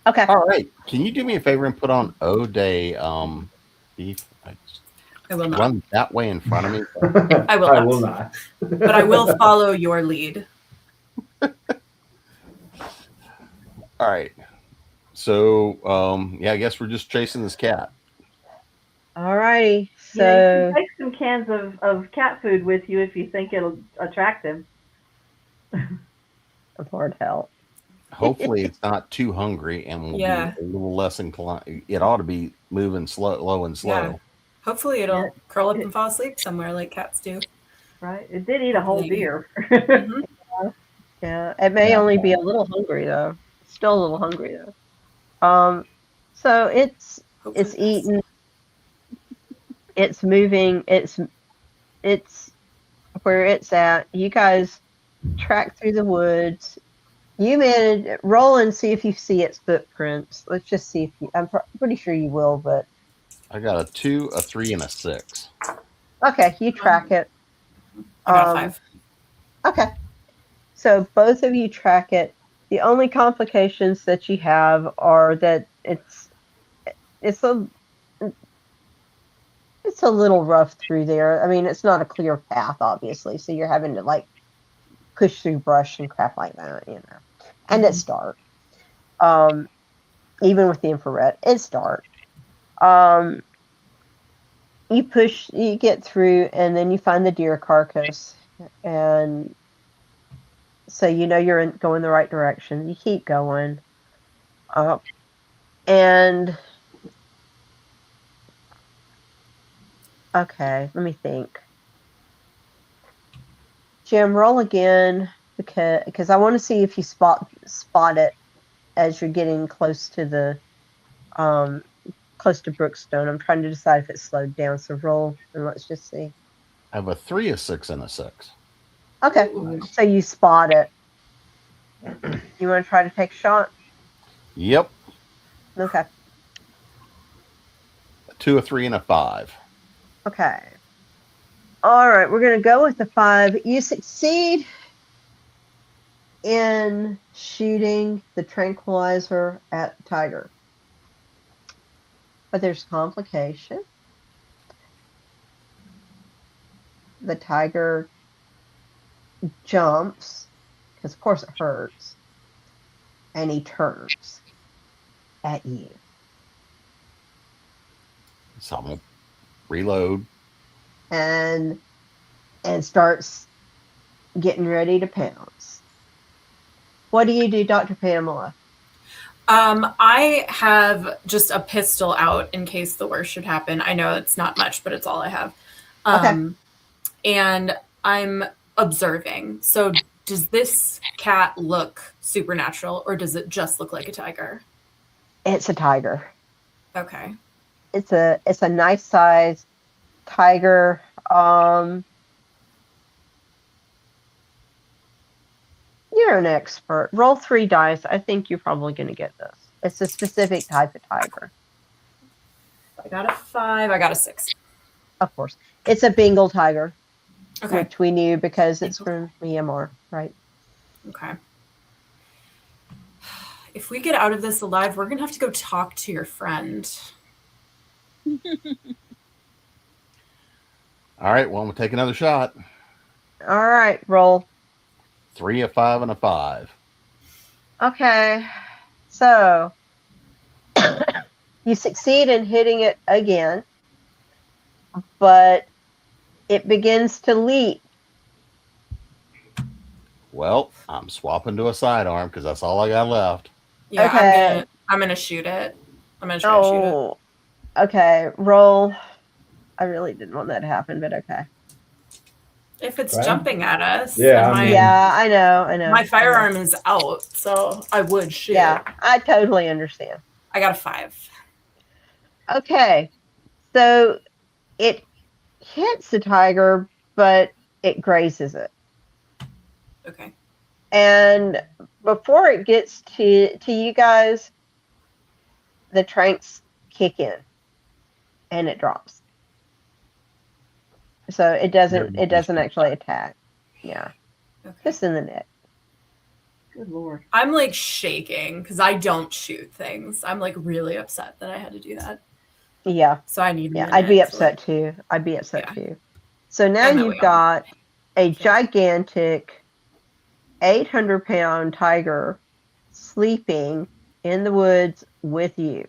Okay. All right. Can you do me a favor and put on O'Day beef? I will not. Run that way in front of me. I will not. But I will follow your lead. All right. So, I guess we're just chasing this cat. All righty. Yeah, So you can take some cans of cat food with you if you think it'll attract him. Lord help. Hopefully, it's not too hungry and will be a little less inclined. It ought to be moving low and slow. Yeah. Hopefully, it'll curl up and fall asleep somewhere like cats do. Right. It did eat a whole deer. Yeah. It may only be a little hungry though. Still a little hungry though. So it's eating. It's moving. It's where it's at. You guys track through the woods. You manage roll and see if you see its footprints. Let's just see if you. I'm pretty sure you will, but I got a 2, a 3, and a 6. okay, you track it. I got 5. Okay, so both of you track it. The only complications that you have are that it's a little rough through there. I mean, it's not a clear path, obviously, so you're having to like push through brush and crap like that, And it's dark. Even with the infrared, it's dark. You get through, and then you find the deer carcass, and so you're going the right direction. You keep going, and okay, let me think. Jim, roll again because I want to see if you spot it as you're getting close to the close to Brookstone. I'm trying to decide if it's slowed down. So roll and let's just see. I have a 3, a 6, and a 6. Okay, so you spot it. You want to try to take a shot? Yep. Okay. A 2, a 3, and a 5. Okay. All right, we're going to go with the 5. You succeed in shooting the tranquilizer at the tiger. But there's complication. The tiger jumps, because of course it hurts, and he turns at you. So I'm going to reload. And starts getting ready to pounce. What do you do, Dr. Pamela? I have just a pistol out in case the worst should happen. I know it's not much, but it's all I have. Okay. And I'm observing. So does this cat look supernatural, or does it just look like a tiger? It's a tiger. Okay. It's a nice size tiger. You're an expert. Roll 3 dice. I think you're probably going to get this. It's a specific type of tiger. I got a 5. I got a 6. Of course. It's a Bengal tiger, Okay. which we knew because it's from Myanmar, right? Okay. If we get out of this alive, we're going to have to go talk to your friend. All right, well, I'm going to take another shot. All right, roll. 3, a 5, and a 5. Okay, so you succeed in hitting it again, but it begins to leap. Well, I'm swapping to a sidearm because that's all I got left. Yeah, Okay. I'm gonna shoot it. I'm gonna try to shoot it. Oh, okay, roll. I really didn't want that to happen, but okay. If it's Right. jumping at us, Yeah, and I mean- Yeah, I know. my firearm is out, so I would shoot. Yeah, I totally understand. I got a 5. Okay, so it hits the tiger, but it grazes it. Okay. And before it gets to you guys, the tranks kick in and it drops. So it doesn't actually attack. Yeah. Okay. Just in the neck. Good Lord. I'm like shaking because I don't shoot things. I'm like really upset that I had to do that. Yeah. So I need. Yeah, I'd be upset too. I'd be upset too. So now And then you've we got a gigantic 800-pound tiger sleeping in the woods with you.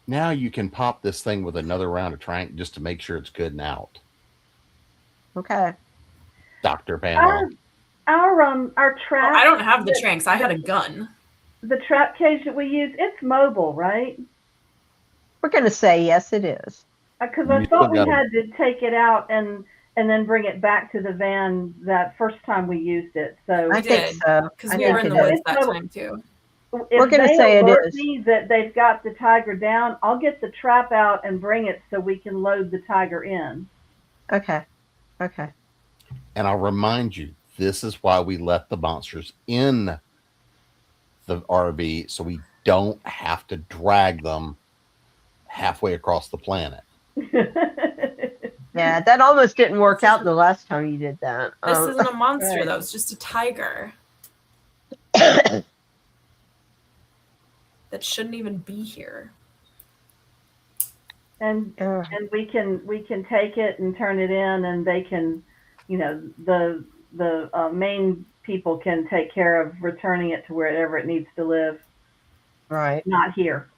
Now you can pop this thing with another round of trank just to make sure it's good and out. Okay. Dr. Pamela. Our trap. I don't have the tranks. I had a gun. The trap cage that we use, it's mobile, right? We're going to say yes, it is. Because You I still thought we got 'em. had to take it out and then bring it back to the van that first time we used it. So I think did, so. Because I we think were in it the is. woods that time too. We're gonna say it is. Me that they've got the tiger down, I'll get the trap out and bring it so we can load the tiger in. Okay. Okay. And I'll remind you, this is why we let the monsters in the RV so we don't have to drag them halfway across the planet. Yeah, that almost didn't work out the last time you did that. This isn't a monster Right. though. It's just a tiger that shouldn't even be here. and we can take it and turn it in, and they can, the main people can take care of returning it to wherever it needs to live. Right. Not here.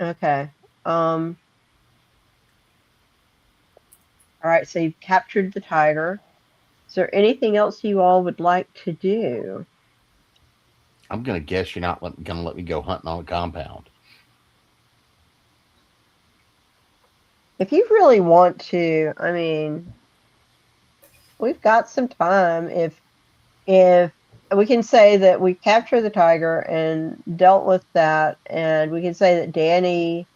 Okay. All right, so you've captured the tiger. Is there anything else you all would like to do? I'm going to guess you're not going to let me go hunting on the compound. If you really want to, I mean, we've got some time. If we can say that we captured the tiger and dealt with that, and we can say that Dany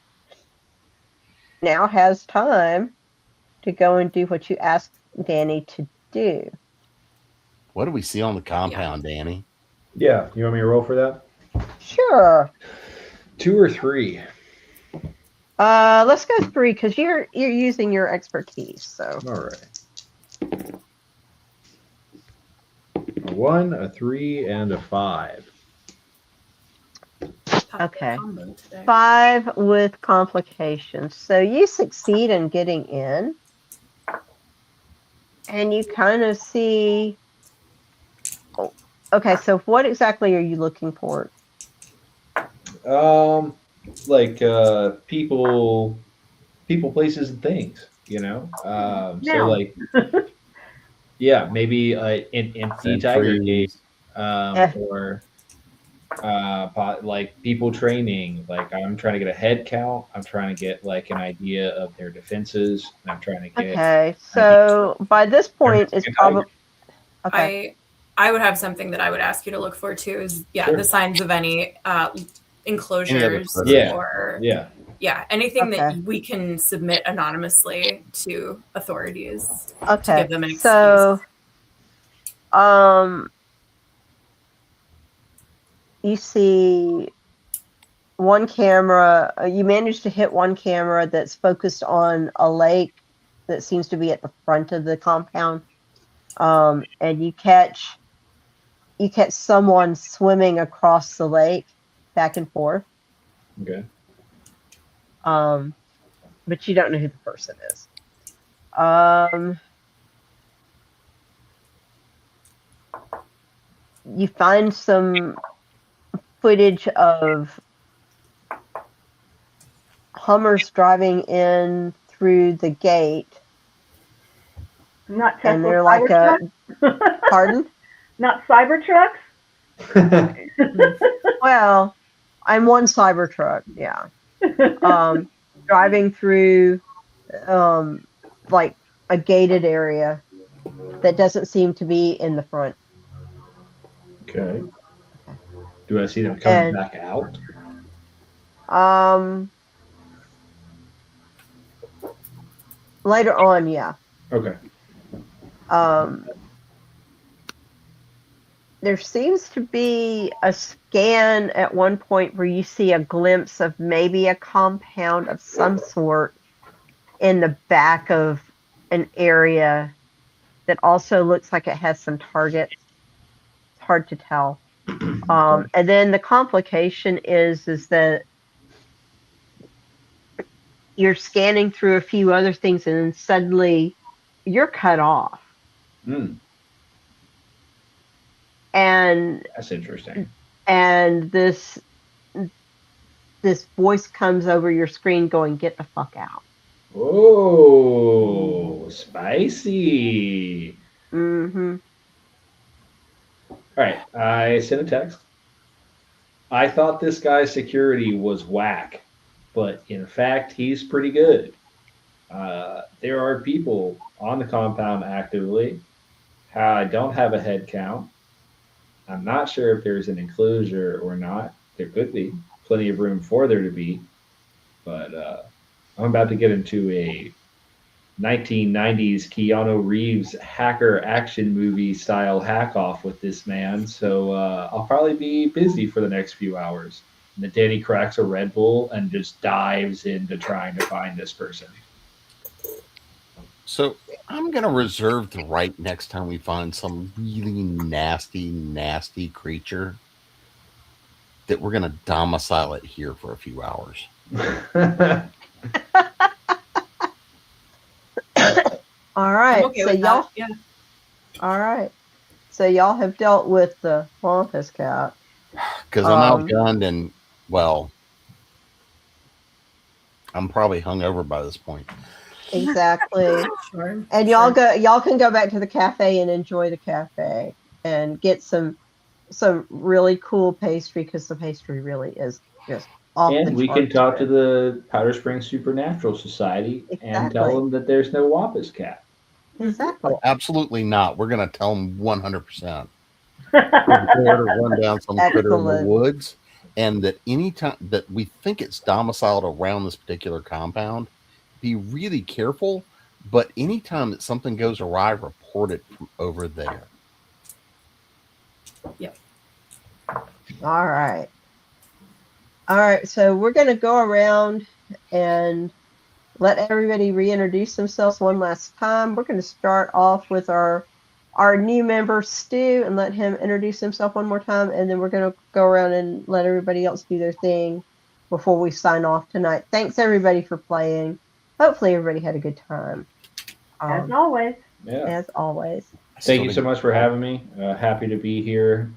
now has time to go and do what you asked Dany to do. What do we see on the compound, Dany? Yeah, you want me to roll for that? Sure. 2 or 3? Let's go 3 because you're using your expertise. So. All right. A 1, a 3, and a 5. Okay. 5 with complications. So you succeed in getting in, and you kind of see. Oh, okay, so what exactly are you looking for? Like people, places, and things. You know. So like, yeah, maybe an empty tiger cage, or like people training. Like I'm trying to get a head count. I'm trying to get like an idea of their defenses. And I'm trying to get. Okay, so by this point, it's probably. Okay. I would have something that I would ask you to look for too. Is the signs of any enclosures or anything that we can submit anonymously to authorities to give them an excuse. So, you see one camera. You managed to hit one camera that's focused on a lake that seems to be at the front of the compound, and you catch someone swimming across the lake, back and forth. Okay. But you don't know who the person is. You find some footage of Hummers driving in through the gate. Not Tesla, and they're like pardon? Not Cybertrucks? Well, I'm one Cybertruck, yeah. Driving through like a gated area that doesn't seem to be in the front. Okay. Do I see them coming back out? Later on, yeah. Okay. There seems to be a scan at one point where you see a glimpse of maybe a compound of some sort in the back of an area that also looks like it has some targets. It's hard to tell. And then the complication is that you're scanning through a few other things and then suddenly you're cut off. And that's interesting. And this voice comes over your screen going, "Get the fuck out." Oh, spicy. Mm-hmm. All right, I sent a text. I thought this guy's security was whack, but in fact, he's pretty good. There are people on the compound actively. I don't have a head count. I'm not sure if there's an enclosure or not. There could be plenty of room for there to be, but I'm about to get into a 1990s Keanu Reeves hacker action movie style hack off with this man. So I'll probably be busy for the next few hours. And then Dany cracks a Red Bull and just dives into trying to find this person. So I'm going to reserve the right next time we find some really nasty creature that we're going to domicile it here for a few hours. All right. Okay so y'all, all right. So y'all have dealt with the Wampus cat. Because I'm outgunned and, well, I'm probably hungover by this point. Exactly. Sure. And y'all can go back to the cafe and enjoy the cafe and get some really cool pastry because the pastry really is just off the charts. And we can talk to the Powder Springs Supernatural Society and tell them that there's no Wampus cat. Exactly. Oh, absolutely not. We're going to tell them 100%. Prepare to run down some critter in the Excellent. woods, and that anytime that we think it's domiciled around this particular compound, be really careful. But anytime that something goes awry, report it from over there. Yep. All right. All right. So we're going to go around and let everybody reintroduce themselves one last time. We're going to start off with our new member, Stu, and let him introduce himself one more time. And then we're going to go around and let everybody else do their thing before we sign off tonight. Thanks, everybody, for playing. Hopefully, everybody had a good time. As always. Yeah. As always. Thank you so much for having me. Happy to be here.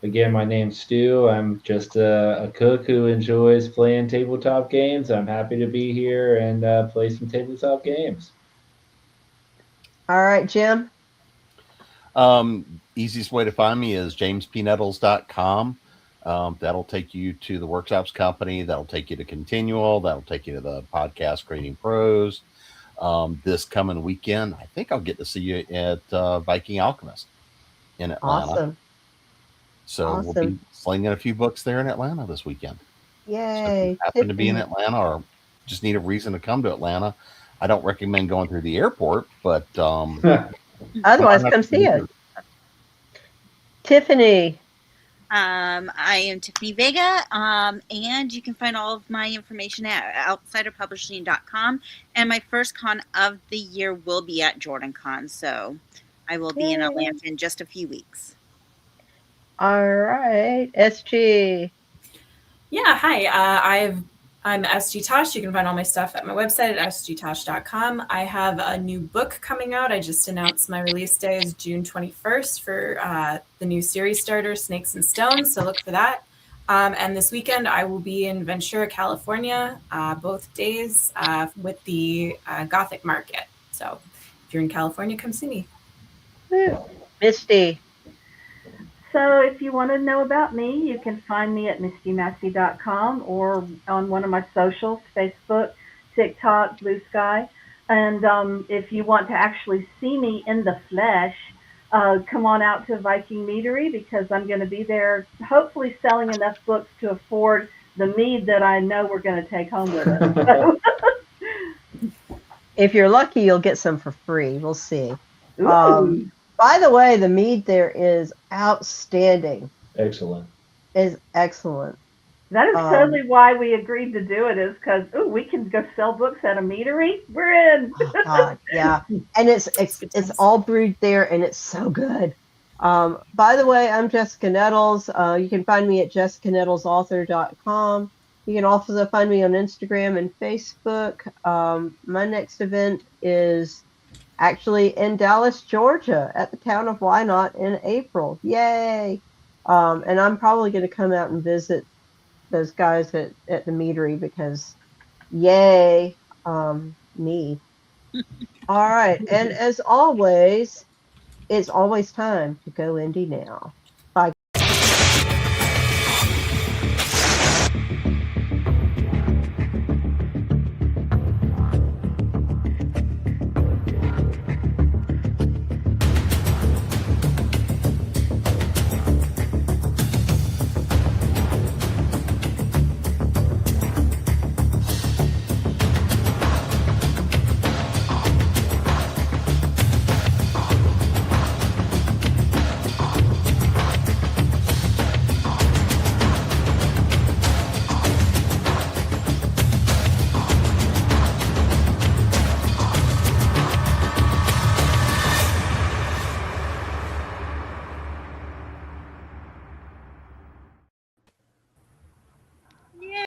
Again, my name's Stu. I'm just a cook who enjoys playing tabletop games. I'm happy to be here and play some tabletop games. All right, Jim. Easiest way to find me is jamespnettles.com. That'll take you to the Workshops Company. That'll take you to Continual. That'll take you to the podcast Creating Pros. This coming weekend, I think I'll get to see you at Viking Alchemist in Atlanta. Awesome. So we'll be slinging a few books there in Atlanta this weekend. Yay. So if you happen to be in Atlanta or just need a reason to come to Atlanta, I don't recommend going through the airport, but otherwise come see us. Tiffany. I am Tiffany Vega, and you can find all of my information at outsiderpublishing.com. And my first con of the year will be at JordanCon, so I will be in Atlanta in just a few weeks. All right, SG. Yeah, hi. I'm SG Tasz. You can find all my stuff at my website at sgtasz.com. I have a new book coming out. I just announced my release day is June 21st for the new series starter, Snakes and Stones, so look for that. And this weekend, I will be in Ventura, California, both days with the Gothic Market. So if you're in California, come see me. Misty. So if you want to know about me, you can find me at mistymassey.com or on one of my socials, Facebook, TikTok, Blue Sky. And if you want to actually see me in the flesh, come on out to Viking Meadery because I'm going to be there hopefully selling enough books to afford the mead that I know we're going to take home with us. If you're lucky, you'll get some for free. We'll see. Ooh. By the way, the mead there is outstanding. Excellent. Is excellent. That is totally why we agreed to do it, is because we can go sell books at a meadery. We're in. Oh, God, yeah, and it's all brewed there, and it's so good. By the way, I'm Jessica Nettles. You can find me at jessicanettlesauthor.com. You can also find me on Instagram and Facebook. My next event is actually in Dallas, Georgia, at the town of Why Not in April. Yay! And I'm probably going to come out and visit those guys at the meadery because, yay, me. All right, and as always, it's always time to go indie now.